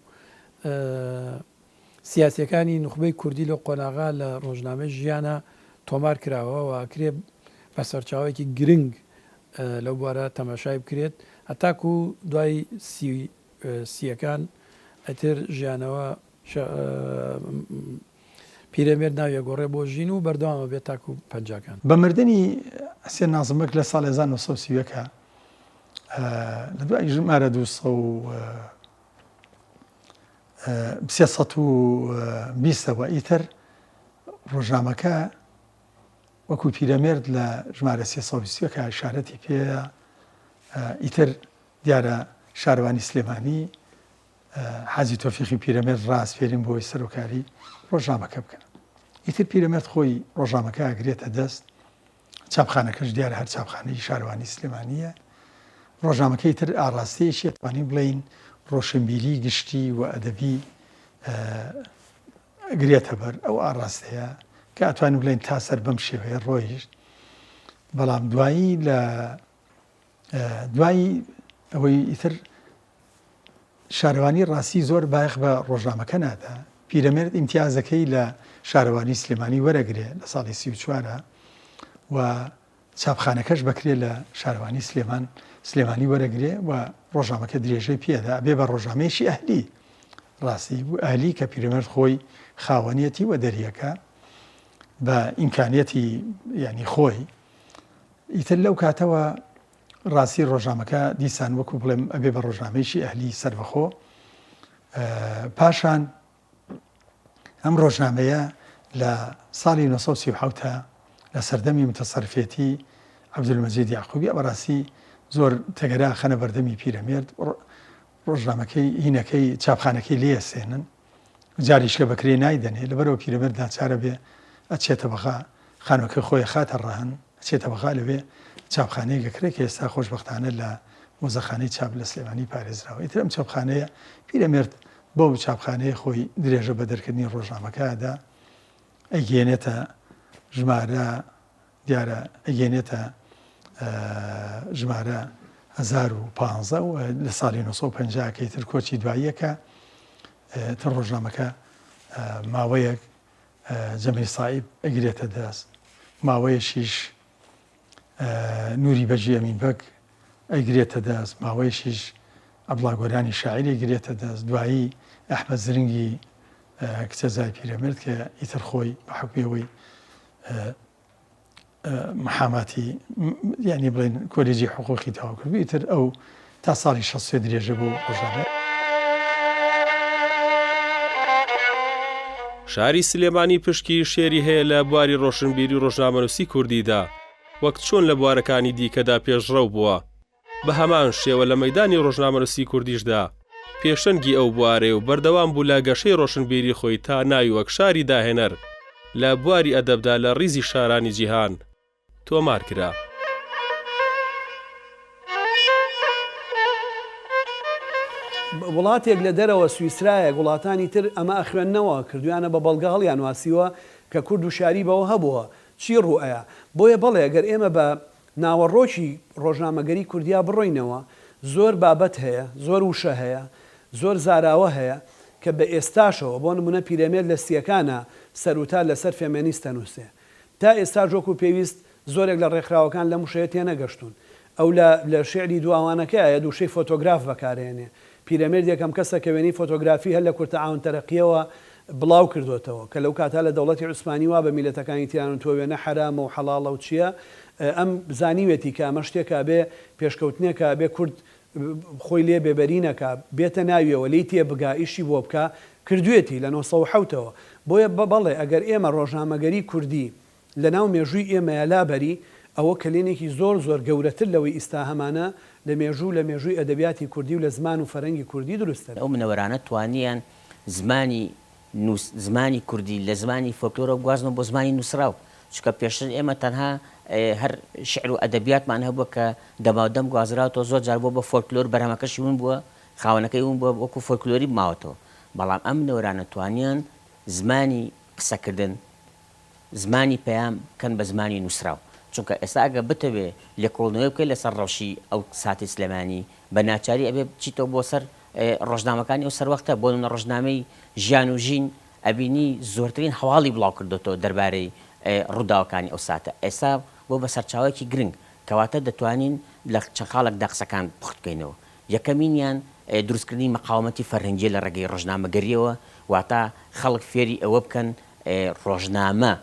سیاسەکانی نخبەی کوردی لە قۆناغا لە ڕۆژنامە ژیانە تۆمار کراوە و کرێ بە سەرچاوێکی گرنگ لەو بوارە تەماشای بکرێت هەتاکو دوای سیەکان ئەتر ژیانەوە پیرەمێرد ناویە گۆڕێ بۆ ژین و بەردەوامە بێت تاکو پەنجاکان بە مردنی حسێن نازمبەگ لە ساڵی 1930 لە دوای ژمارە 320ەوە ئیتر ڕۆژنامەکە وەکو پیرەمێرد لە ژمارە 320 کە شارەتی پێ ئیتر دیارە شارەوانی سلێمانی حاجی تۆفیقی پیرەمێرد ڕاست فێرین بۆی سەرۆکاری ڕۆژنامەکە بکەن ئیتر پیرەمێرد خۆی ڕۆژنامەکە ئەگرێتە دەست چاپخانەکەش دیارە هەر چاپخانەی شارەوانی سلێمانیە ڕۆژنامەکەی تر ئاڕاستەیەکی ئەتوانین بڵین ڕۆشنبیری گشتی و ئەدەبی گرێتە بەر ئەو ئاڕاستەیە کە ئەتوانین بڵێن تا سەر بەم شێوەیە ڕۆیشت. بەڵام دوایی ئەوەی ئیتر شارەوانی ڕاستی زۆر بایەخ بە ڕۆژنامەکە نادا. پیرەمێرد ئیمتیازەکەی لە شارەوانی سلێمانی وەرەگرێ لە ساڵی 34 و چاپخانەکەش بەکرێ لە شارەوانی سلێمانی وەرەگرێ و ڕۆژنامەکە درێژەی پێدا بێ بە ڕۆژنامەیەشی ئەهلی ڕاستی بوو ئەهلی کە پیرەمێرد خۆی خاوەنیەتی و دەریەکە بە ئیمکانیەتی ینی خۆی. ئیتر لەو کاتەوە ڕاستی ڕۆژنامەکە دیسان وەکو بڵێم ئەبێ بە ڕۆژنامەیەشی ئەهلی سەربەخۆ. پاشان ئەم ڕۆژنامەیە لە ساڵی 1970 لە سەردەمی متەسەرفێتی عەبدولمەجید یاعقوبی بەڕاستی زۆر تەگەرا خەنە بەردەمی پیرەمێرد. ڕۆژنامەکەی هینەکەی چاپخانەکەی لێسێنن جاریشکە بەکرێ نایدەنێ لەبەرەوە پیرەمێرد ناچارە بێ ئەچێتە بەخا خانوەکە خۆی خاتە ڕەهن ئەچێتە بەخا لەوێ چاپخانەیە گەکرێت کە ئێستا خۆشبەختانە لە مۆزەخانەی چاپ لە سلێمانی پارێزراوە. ئیتر ئەم چاپخانەیە پیرەمێرد بۆ چاپخانەیە خۆی درێژە بە دەرکردنی ڕۆژنامەکەدا ئەیگەێنێتە ژمارە دیارە ئەگەێنێتە ژمارە 1015 و لە ساڵی 1950 کە ئیتر کۆچی دواییەکە تر ڕۆژنامەکە ماوەیەک جەمەی سایب ئەگرێتە دەست، ماوەیەشیش نووری بەجی ئەمین بەک ئەیگرێتە دەست، ماوەیەشیش ئەبڵا گۆرانی شاعری ئەگرێتە دەست، دوایی ئەحمەد زرنگی کچە زای پیرەمێرد کە ئیتر خۆی بە حکومیەوەی محاماتی یعنی بڵێن کۆلێجی حقوقی تەواو کرد ئیتر ئەو تا ساڵی 63 درێژە بوو ڕۆژنامە. شاری سلێمانی پشکی شێری هەیە لە بواری ڕۆشنبیری ڕۆژنامەنووسی کوردیدا وەک چۆن لە بوارەکانی دیکەدا پێشڕەو بووە. بە هەمان شێوە لە مەیدانی ڕۆژنامەنووسی کوردیشدا پێشەنگی ئەو بوارێ و بەردەوام بوو لە گەشەی ڕۆشنبیری خۆی تا ناوی وەک شاری داهێنەر لە بواری ئەدەبدا لە ڕیزی شارانی جیهان تۆمار کرا. وڵاتێک لە دەرەوە سویسرایە وڵاتانی تر ئەمە ئەخوێندنەوە کردویانە بە بەڵگە هەڵیان واسیوە کە کورد و شاری بەوە هەبووە چی ڕوئەیە. بۆیە بەڵێ گەر ئێمە بە ناوەڕۆکی ڕۆژنامەگەری کوردیا بڕۆینەوە زۆر بابەت هەیە، زۆر وشە هەیە، زۆر زاراوە هەیە کە بە ئێستاشەوە بۆ نمونە پیرەمێرد لە سیەکانە سەرروتا لەسەر فێمەنیستە نووسێ تا ئێستا جۆک و پێویست زۆرێک لە ڕێکخراوەکان لە موشەیە تێ نەگەشتون. ئەو لە شعری دواوانەکەیە دووشەی فۆتۆگراف بەکارێنێ. پیرەمێرد یەکەم کەسە کە وێنەی فۆتۆگرافی هەر لە کورتە ئاون تەرەقیەوە بڵاو کردوێتەوە کە لەو کاتا لە دەوڵەتی عوسمانی وا بە میلەتەکانی تیان تۆ وێنە حرامە و حەڵاڵە و چییە ئەم زانیوێتی کە ئەمە شتێکا بێ پێشکەوتنێکە بێ کورد خۆی لێ بێبەرینەکە بێتە ناویەوە لی تێ بگا ئیشی بۆ بکە کردوێتی لە 1970ەوە. بۆیە بەڵێ ئەگەر ئێمە ڕۆژنامەگەری کوردی لە ناو مێژووی ئێمەیە لابەری ئەوە کلێنێکی زۆر زۆر گەورەتر لەوەی ئیستا هەمانە لە مێژووی ئەدەبیاتی کوردی و لە زمان و فەرەنگی کوردی دروستە. ئەو منەوەرانە توانیان زمانی کوردی لە زمانی فۆکلۆرە بگوازنەوە بۆ زمانی نووسراو چکە پێشتر ئێمە تەنها هەر شعر و ئەدەبیاتمان هەبووە کە دەماودەم گوازراوەوە زۆر جار بۆ بە فۆکلۆر بەرهەمەکەشی ون بووە خاوەنەکەی ون بووە وەکو فۆکلۆری بماوەتەوە. بەڵام ئەم منەوەرانە توانیان زمانی قسەکردن زمانی پەیام کەن بە زمانی نووسراو چونکە ئێستا ئەگە بتەوێ لێکۆڵنەوەی بکەیت لەسەر ڕەوشی ئەو ساتی سلێمانی بە ناچاری ئەبێ بچیتەوە بۆ سەر ڕۆژنامەکانی ئەو سەروەختە بۆ نمونە ڕۆژنامەی ژیان و ژین ئەبینی زۆرترین هەواڵی بڵاو کردوێتەوە دەربارەی ڕووداوەکانی ئەو ساتە. ئێستا بۆ بە سەرچاوەیەکی گرنگ کەواتە دەتوانین لە چەند خاڵێکدا قسەکان پخت بکەینەوە. یەکەمینیان دروستکردنی مەقاومەتی فەرهەنگی لە ڕێگەی ڕۆژنامەگەریەوە واتە خەڵک فێری ئەوە بکەن ڕۆژنامە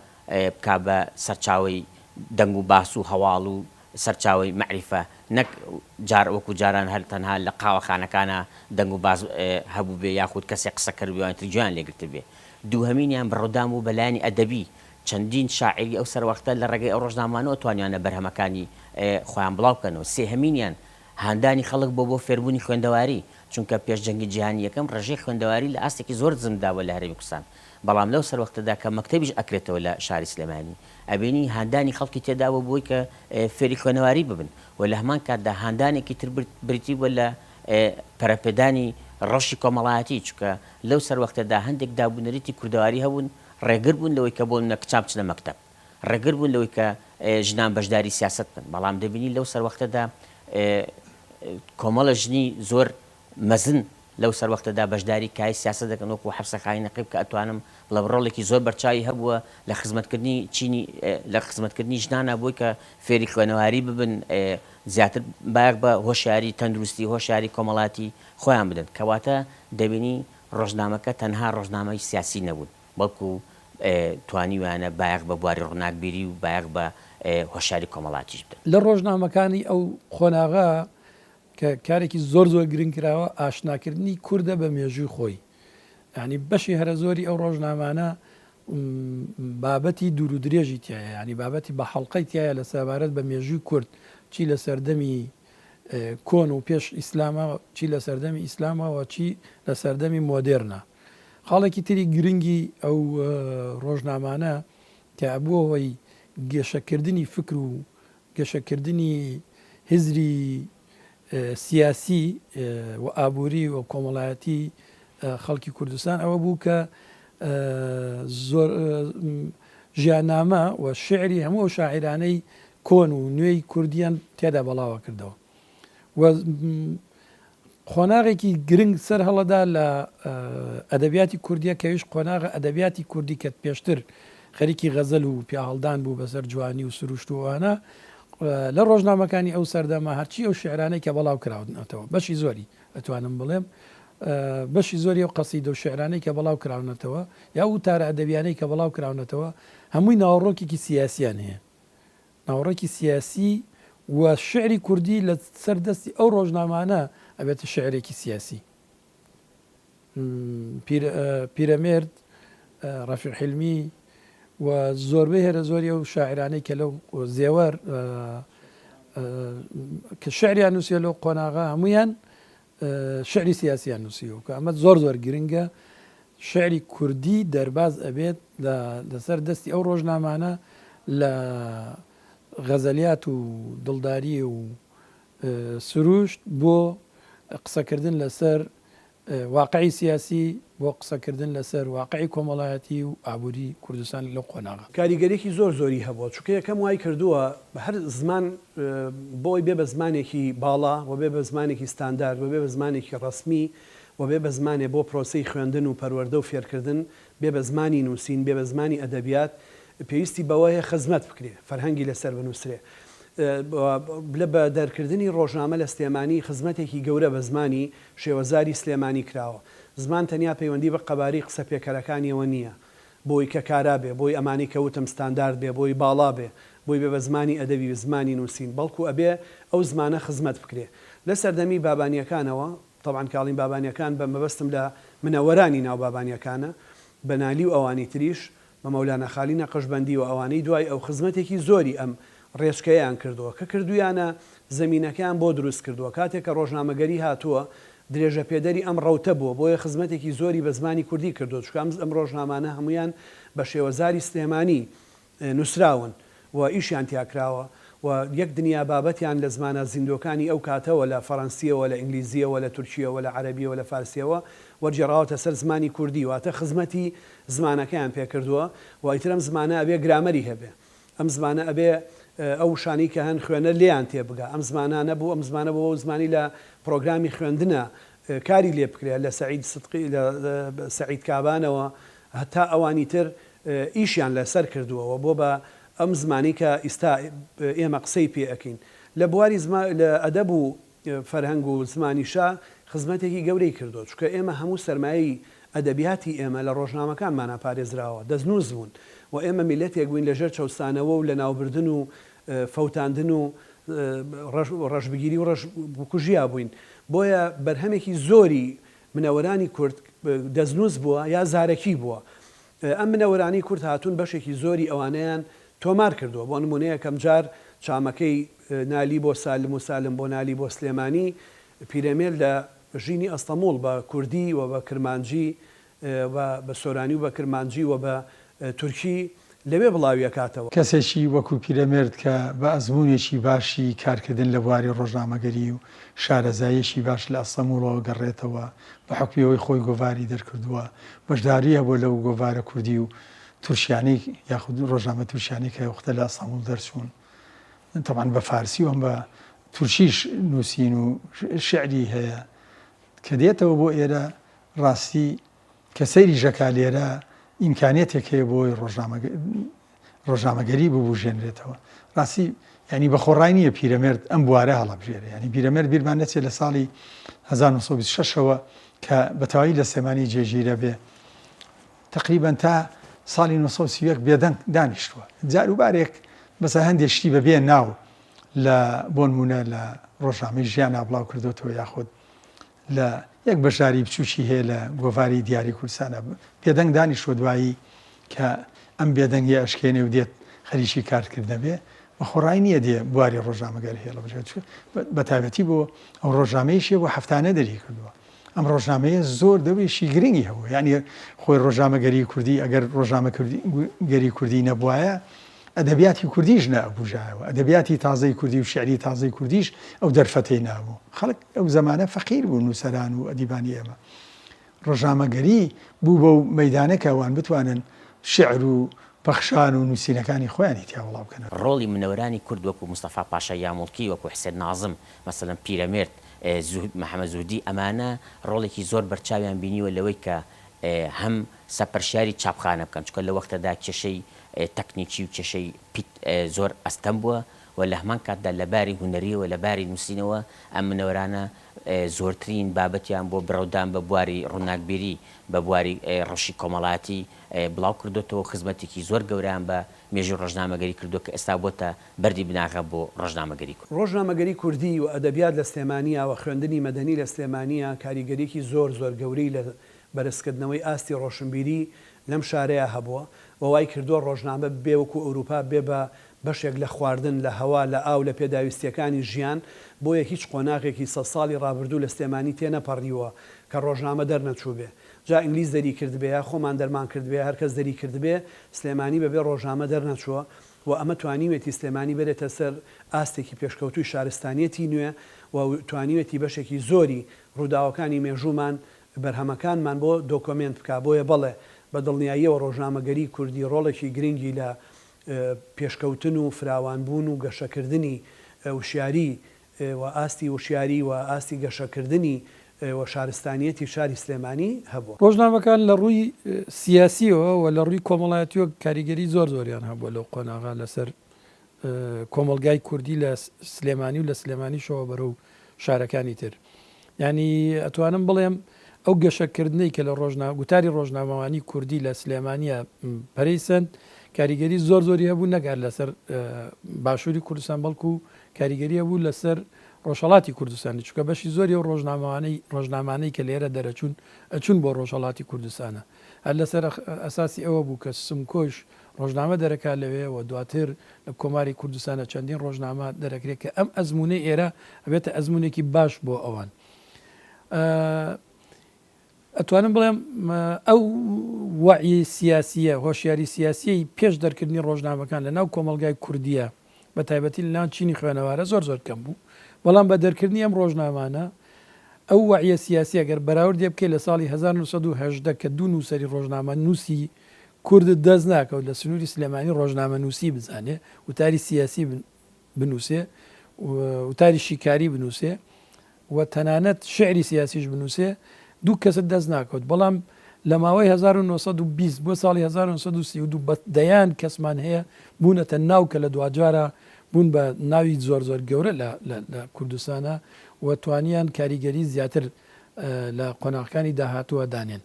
بکا بە سەرچاوی دەنگ و باس و هەواڵ و سەرچاوی معریفە نەک جار وەکو جاران هەر تەنها لە قاوەخانەکانە دەنگ و باز هەبوو بێ یاخود کەسێک قسە کردویانتر جویان لێگرتە بێ. دووهەمینیان بەڕۆدام و بەلایانی ئەدەبی چەندین شاعری ئەو سەروەختە لە ڕێگەی ئەو ڕۆژنامانەوە توانیانە بەرهەمەکانی خۆیان بڵاو بکەنەوە. سێهەمینیان هاندانی خەڵک بۆ فێربوونی خوێندەواری چونکە پێشجەنگی جیهانی یەکەم ڕێژەی خوێندەواری لە ئاستێکی زۆر زمداوە لە هەرێمی کوردستان. بەڵام لەو سەروەختەدا کە مەکتەبیش ئەکرێتەوە لە شاری سلێمانی ئەبینی هاندانی خەڵکی تێداوە بۆی کە فێری خوێنەواری ببن و لە هەمان کاتدا هاندانێکی تر بریتی بووە لە پەرەپێدانی ڕەوشی کۆمەڵایەتی چکە لەو سەروەختەدا هەندێک دابوونەریتی کوردەواری هەبوون ڕێگر بوون لەوەی کە بۆن کچاب چنە مەکتەب ڕێگر بوون لەوەی کە ژنان بەشداری سیاست بن بەڵام دەبینی لەو سەروەختەدا کۆمەڵە ژنی زۆر مەزن لەو سەروەختەدا بەشداری کای سیاست دەکەن وەکو حەفسە خانی نەقیب کە ئەتوانم بڵێ ڕۆڵێکی زۆر بەرچاوی هەبووە لە خزمەتکردنی چینی لە خزمەتکردنی ژنانە بۆی کە فێری خوێنەواری ببن زیاتر باەک بە هۆشیاری تەندروستی هۆشیاری کۆمەڵاتی خۆیان بدەن کەواتە دەبینی ڕۆژنامەکە تەنها ڕۆژنامەی سیاسی نەبوون بەڵکو توانیوانە باەک بە بواری ڕووناکبیری و باەک بە هۆشیاری کۆمەڵاتیش بدەن لە ڕۆژنامەکانی ئەو خۆناغا کە کارێکی زۆر گرنگ کراوە ئاشناکردنی کووردە بە مێژووی خۆی ینی بەشی هەرە زۆری ئەو ڕۆژنامانە بابەتی دوور و درێژی تایە ینی بابەتی بە حەڵقەی تایە لە سەبارەت بە مێژووی کورد چی لە سەردەمی کۆن و پێش ئیسلامە چی لە سەردەمی ئیسلامەوە چی لە سەردەمی مۆدێرنە خاڵێکی تری گرنگی ئەو ڕۆژنامانە کە ئەبووەوەی گێشەکردنی فکر و گەشەکردنی هزری سیاسی و ئابووری و کۆمەڵایەتی خەڵکی کوردستان ئەوە بوو کە زۆر ژیاننامە و شعری هەموو شاعرانەی کۆن و نوێی کوردیان تێدا بەڵاوە کردەوە و قۆناغێکی گرنگ سەر هەڵەدا لە ئەدەبیاتی کوردیە کەویش قۆناغە ئەدەبیاتی کوردی کە پێشتر خەریکی غەزەل و پیاهەڵدان بوو بەسەر جوانی و سروشتوانە لە ڕۆژنامەکانی ئەو سەردەما هەرچی ئەو شعرانەی کە بەڵاو کراونەتەوە بەشی زۆری ئەتوانم بڵێم بەشی زۆری و قەسیدە و شعرانەی کە بەڵاو کراونەتەوە یا وتارە ئەدەبیانەی کە بەڵاو کراونەتەوە هەمووی ناوەڕۆکێکی سیاسیان هەیە ناوەڕۆکی سیاسی و شعری کوردی لە سەردەستی ئەو ڕۆژنامانە ئەبێتە شعرێکی سیاسی پیرەمێرد ڕەفیع حیلمی و زۆربەی هەرە زۆری و شاعرانەی کە لەو زێوەر کە شعریان نووسە لەو قۆناغا هەمویان شعری سیاسیان نووسیەوە کە ئەمە زۆر گرنگە شعری کوردی دەرباز ئەبێت لەسەر دەستی ئەو ڕۆژنامانە لە غەزەلیات و دڵداری و سروشت بۆ قسەکردن لەسەر واقعی سیاسی بۆ قسەکردن لەسەر واقعی کۆمەڵایەتی و ئابووری کوردستان لەو قۆناغا کاریگەرێکی زۆری هەبووە چونکە یەکەم وای کردووە بە هەر زمان بۆی بێ بە زمانێکی باڵا و بێ بە زمانێکی ستاندارد و بێ بە زمانێکی ڕسمی و بێ بە زمانێ بۆ پرۆسی خوێندن و پەروەردە و فێرکردن بێ بە زمانی نووسین بێ بە زمانی ئەدەبیات پێویستی بەوەیە خزمەت بکرێ فەرهەنگی لەسەر بنووسرێ لە بە دەرکردنی ڕۆژنامە لە سلێمانی خزمەتێکی گەورە بە زمانی شێوەزاری سلێمانی کراوە زمان تەنیا پەیوەندی بە قەباری قسە پێکەرەکانیەوە نییە بۆی کە کارا بێ بۆی ئەمانی کەوتم ستاندارد بێ بۆی باڵا بێ بۆی بێ بە زمانی ئەدەبی زمانی نووسین بەڵکو ئەبێ ئەو زمانە خزمەت بکرێ لە سەردەمی بابانیەکانەوە طبعاً کاڵین بابانیەکان بە مەبەستم لە منەوەرانی ناو بابانیەکانە بەنالی و ئەوانی تریش بە مەولانە خالی نەقشبەندی و ئەوانەی دوای ئەو خزمەتێکی زۆری ئەم ڕێچکەیان کردووە کە کردویانە زمینەکەیان بۆ دروست کردووە کاتێک کە ڕۆژنامەگەری هاتووە درێژە پێدەری ئەم ڕەوتە بووە بۆیە خزمەتێکی زۆری بە زمانی کوردی کردو چکە ئەم ڕۆژنامانە هەمویان بە شێوەزاری سلێمانی نووسراون و ئیشیان تیاکراوە و یەک دنیا بابەتیان لە زمانە زیندۆکانی ئەو کاتەوە لە فەڕەنسیەوە لە ئینگلیزیەوە لە تورکیەوە لە عەرەبیەوە لە فارسیەوە وەرجێڕاوەتە سەر زمانی کوردی واتە خزمەتی زمانەکەیان پێکردووە و ئیترم زمانە ئەبێ گرامەری هەبێ ئەم زمانە ئەبێ ئەو شانی کە هەن خوێنە لێیان تێبگا ئەم زمانانە بوو ئەم زمانە بۆ زمانی لە پرۆگرامی خوێندنە کاری لێ بکرێت لە سەعید سدقی لە سەعید کابانەوە هەتا ئەوانی تر ئیشیان لەسەر کردووەوە بۆ بە ئەم زمانی کە ئیستا ئێمە قسەی پێ ئەکەین لە بواری لە ئەدەب و فەرهەنگ و زمانیشا خزمەتێکی گەورەی کردو چکە ئێمە هەموو سەرمایی ئەدەبیاتی ئێمە لە ڕۆژنامەکانمانە پارێزراوە دەستنووس بوون و ئێمە میلەتێک بووین لەژێر چەوسانەوە و لە ناوبردن و فەوتاندن و ڕەشبگیری و ڕەشکوژیا بووین بۆیە بەرهەمێکی زۆری منەوەرانی کورد دەستنووس بووە یا زارەکی بووە ئەم منەوەرانی کورد هاتوون بەشێکی زۆری ئەوانەیان تۆمار کردووە بۆ نمونەیە کەم جار چامەکەی نالی بۆ سالم و سالم بۆ نالی بۆ سلێمانی پیرەمێر لە ژینی ئەستەموڵ بە کوردی و بە کرمانجی بە سۆرانی و بە کرمانجی و بە تورکی لەوێ بڵاویەکاتەوە. کەسێکی وەکو پیرەمێرد کە بە ئەزمونێکی باشی کارکردن لە بواری ڕۆژنامەگەری و شارەزایەکی باش لە ئەستەمبولەوە گەڕێتەوە بە حکمیەوەی خۆی گۆڤاری دەرکردووە، بەشداری هەبوو لەو گۆڤارە کوردی و تورشیانەی یاخود ڕۆژنامە تورشیانی کە وەختە لە ئەستەمبول دەرچوون تەمان بە فارسی و ئەم بە تورکیش نووسین و شعری هەیە کە دێتەوە بۆ ئێرە ڕاستی کە سەیری ژەکا لێرە ئیمکانێتێک هەیە بۆی ڕۆژنامەگەری ببوژێنرێتەوە. ڕاستی ینی بە خۆڕای نییە پیرەمێرد ئەم بوارە هەڵەبژێرە، ینی پیرەمێرد بیرمان نەچێت لە ساڵی 1926ەوە کە بەتەواوی لە سلێمانی جێگیرە بێ تقریبان تا ساڵی 1930 بێدەنگ دانیشتووە. جاروبارێک بەسە هەندێک شتی بەبێ ناو لە بۆ نمونە لە ڕۆژنامەی ژیان ئابڵاو کردوتەوە یاخود لە یەک بەشداری بچووکی هەیە لە گۆڤاری دیاری کوردستانە بێدەنگ دانیشتوە دوایی کە ئەم بێدەنگی ئەشکێنێ و دێت خەریکی کارکردنە بێ بە خۆڕای نییە دێ بواری ڕۆژنامەگەر هێڵە بژێت بە تایبەتی بۆ ئەو ڕۆژنامەیەشیە بۆ هەفتانە دەری کردووە. ئەم ڕۆژنامەیە زۆر دەوریشی گرنگی هەبوو، ینی خۆی ڕۆژنامەگەری کوردی ئەگەر ڕۆژنامەگەری کوردی نەبوایە ئەدەبیاتی کوردیش نەبووژایەوە، ئەدەبیاتی تازەی کوردی و شعری تازەی کوردیش ئەو دەرفەتەی نابوو. خەڵک ئەو زەمانە فەقیر بوو نووسەران و ئەدیبانی ئێمە. ڕۆژنامەگەری بوو بە مەیدانەکە ئەوان بتوانن شعر و پەخشان و نووسینەکانی خۆیانی تیا وڵاو بکەن. ڕۆڵی منەوەرانی کورد وەکو مستەفا پاشا یاموڵکی وەکو حسێن نازم مەسەلەن پیرەمێرد محەممەد زوودی ئەمانە ڕۆڵێکی زۆر بەرچاویان بینیوە لەوەی کە هەم سەپەرشیاری چاپخانە بکەن چکە لە وەختەدا کێشەی تەکنیکی و کێشەی زۆر ئەستەم بووە و لە هەمان کاتدا لە باری هوەریەوە لە باری نووسینەوە ئەم منەوەرانە زۆرترین بابەتیان بۆ بڕەودان بە بواری ڕووناکبیری بە بواری ڕەشی کۆمەڵاتی بڵاو کردوتەوە خزمەتێکی زۆر گەوریان بە مێژوو ڕۆژنامەگەری کردو کە ئێستا بۆتە بەردی بناغە بۆ ڕۆژنامەگەری کورد. ڕۆژنامەگەری کوردی و ئەدەبیات لە سلێمانیەوە خوێندنی مەدەنی لە سلێمانیە کاریگەریەکی زۆر گەورەی لە بەرزکردنەوەی ئاستی ڕۆشنبیری لەم شارەیە هەبووە و وای کردووە ڕۆژنامە بێ وەکو ئەوروپا بێ بە بەشێک لە خواردن لە هەوا لە ئاو لە پێداویستیەکانی ژیان بۆیە هیچ قۆناغێکی 100 ساڵی ڕابردوو لە سلێمانی تێنەپەڕیوە کە ڕۆژنامە دەرنەچوو بێ. جا ئینگلیز دەری کردبێ یا خۆمان دەرمان کردبێ هەرکەس دەری کردبێ سلێمانی بەبێ ڕۆژنامە دەرنەچووە و ئەمە توانیوێتی سلێمانی بێتە سەر ئاستێکی پێشکەوتوی شارستانیەتی نوێ و توانیوێتی بەشێکی زۆری ڕووداوەکانی مێژوومان بەرهەمەکانمان بۆ دۆکۆمنت بکە. بۆیە بەڵێ بە دڵنیاییەوە ڕۆژنامەگەری کوردی ڕۆڵێکی گرنگی لە پێشکەوتن و فراوانبوون و گەشەکردنی وشیاری و ئاستی وشیاری و ئاستی گەشەکردنی و شارستانیەتی شاری سلێمانی هەبوو. ڕۆژنامەکان لە ڕووی سیاسیەوە و لە ڕووی کۆمەڵایەتیوە کاریگەری زۆریان هەبووە لەو قۆناغا لەسەر کۆمەلگای کوردی لە سلێمانی و لە سلێمانی شەوە بەرەو شارەکانی تر. ینی ئەتوانم بڵێم ئەو گەشەکردنەی کە لە گوتاری ڕۆژنامەوانی کوردی لە سلێمانیە پەرەیسەند کاریگەری زۆری هەبوو نەگار لەسەر باشووری کوردستان بەڵکو و کاریگەری هەبوو لەسەر ڕۆژهەڵاتی کوردستانی چکە بەشی زۆری و ڕۆژنامانەی کە لێرە دەرەچوون ئەچون بۆ ڕۆژهەڵاتی کوردستانە هەر لەسەر ئەساسی ئەوە بوو کە سمکۆش ڕۆژنامە دەرەکات لەوێ و دواتر لە کۆماری کوردستانە چەندین ڕۆژنامە دەرەکرێت کە ئەم ئەزمونەی ئێرە ئەبێتە ئەزمونێکی باش بۆ ئەوان. ئەتوانم بڵێم ئەو وعی سیاسیە هۆشیاری سیاسیی پێش دەرکردنی ڕۆژنامەکان لە ناو کۆمەلگای کوردیە بە تایبەتی لە ناو چینی خوێنەوارە زۆر کەم بوو، بەڵام بە دەرکردنی ئەم ڕۆژنامانە ئەو وعیە سیاسی ئەگەر بەراوردێ بکەیت لە ساڵی 1970 کە دوو نووسری ڕۆژنامە نووسی کوردت دەست ناکەوت لە سنووری سلێمانی ڕۆژنامە نووسی بزانێ وتاری سیاسی بنووسێ وتاری شیکاری بنووسێ و تەنانەت شعری سیاسیش بنووسێ دوو کەست دەست ناکەوت. بەڵام لە ماوەی 1920 بۆ ساڵی 1932 دەیان کەسمان هەیە بوونەتە ناوکە لە دوجارە بوون بە ناوی زۆر گەورە لە کوردستانە و توانیان کاریگەری زیاتر لە قۆناغەکانی داهاتووە دانێن.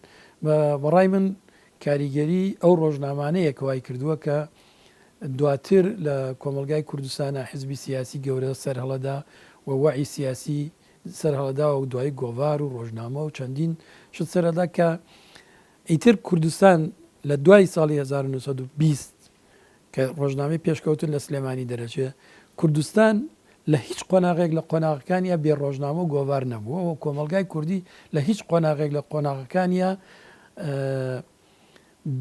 بەڕای من کاریگەری ئەو ڕۆژنامانەیە کەوای کردووە کە دواتر لە کۆمەلگای کوردستانە حزبی سیاسی گەورە سەرهەڵەدا و وعی سیاسی سەرهەڵەدا و دوای گۆڤار و ڕۆژنامە و چەندین شت سەرەدا کە ئیتر کوردستان لە دوای ساڵی 1920 کە ڕۆژنامەی پێشکەوتن لە سلێمانی دەرەچێت کوردستان لە هیچ قۆناغێک لە قۆناغەکانیە بێ ڕۆژنامە و گۆڤار نەبووە و کۆمەلگای کوردی لە هیچ قۆناغێک لە قۆناغەکانیە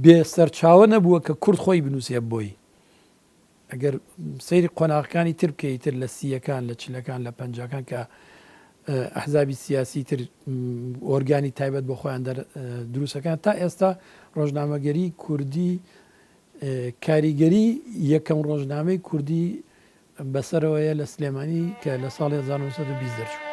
بێ سەرچاوە نەبووە کە کورد خۆی بنووسێ بۆی ئەگەر سەیری قۆناغەکانی تر بکەیتر لە سیەکان لە چلەکان لە پەنجەکان کە ئەحزابی سیاسی تر ئۆرگانی تایبەت بۆ خۆیان دروستەکان تا ئێستا ڕۆژنامەگەری کوردی کاریگەری یەکەم ڕۆژنامەی کوردی بەسەرەوەیە لە سلێمانی کە لە ساڵی 1920 دەرچوو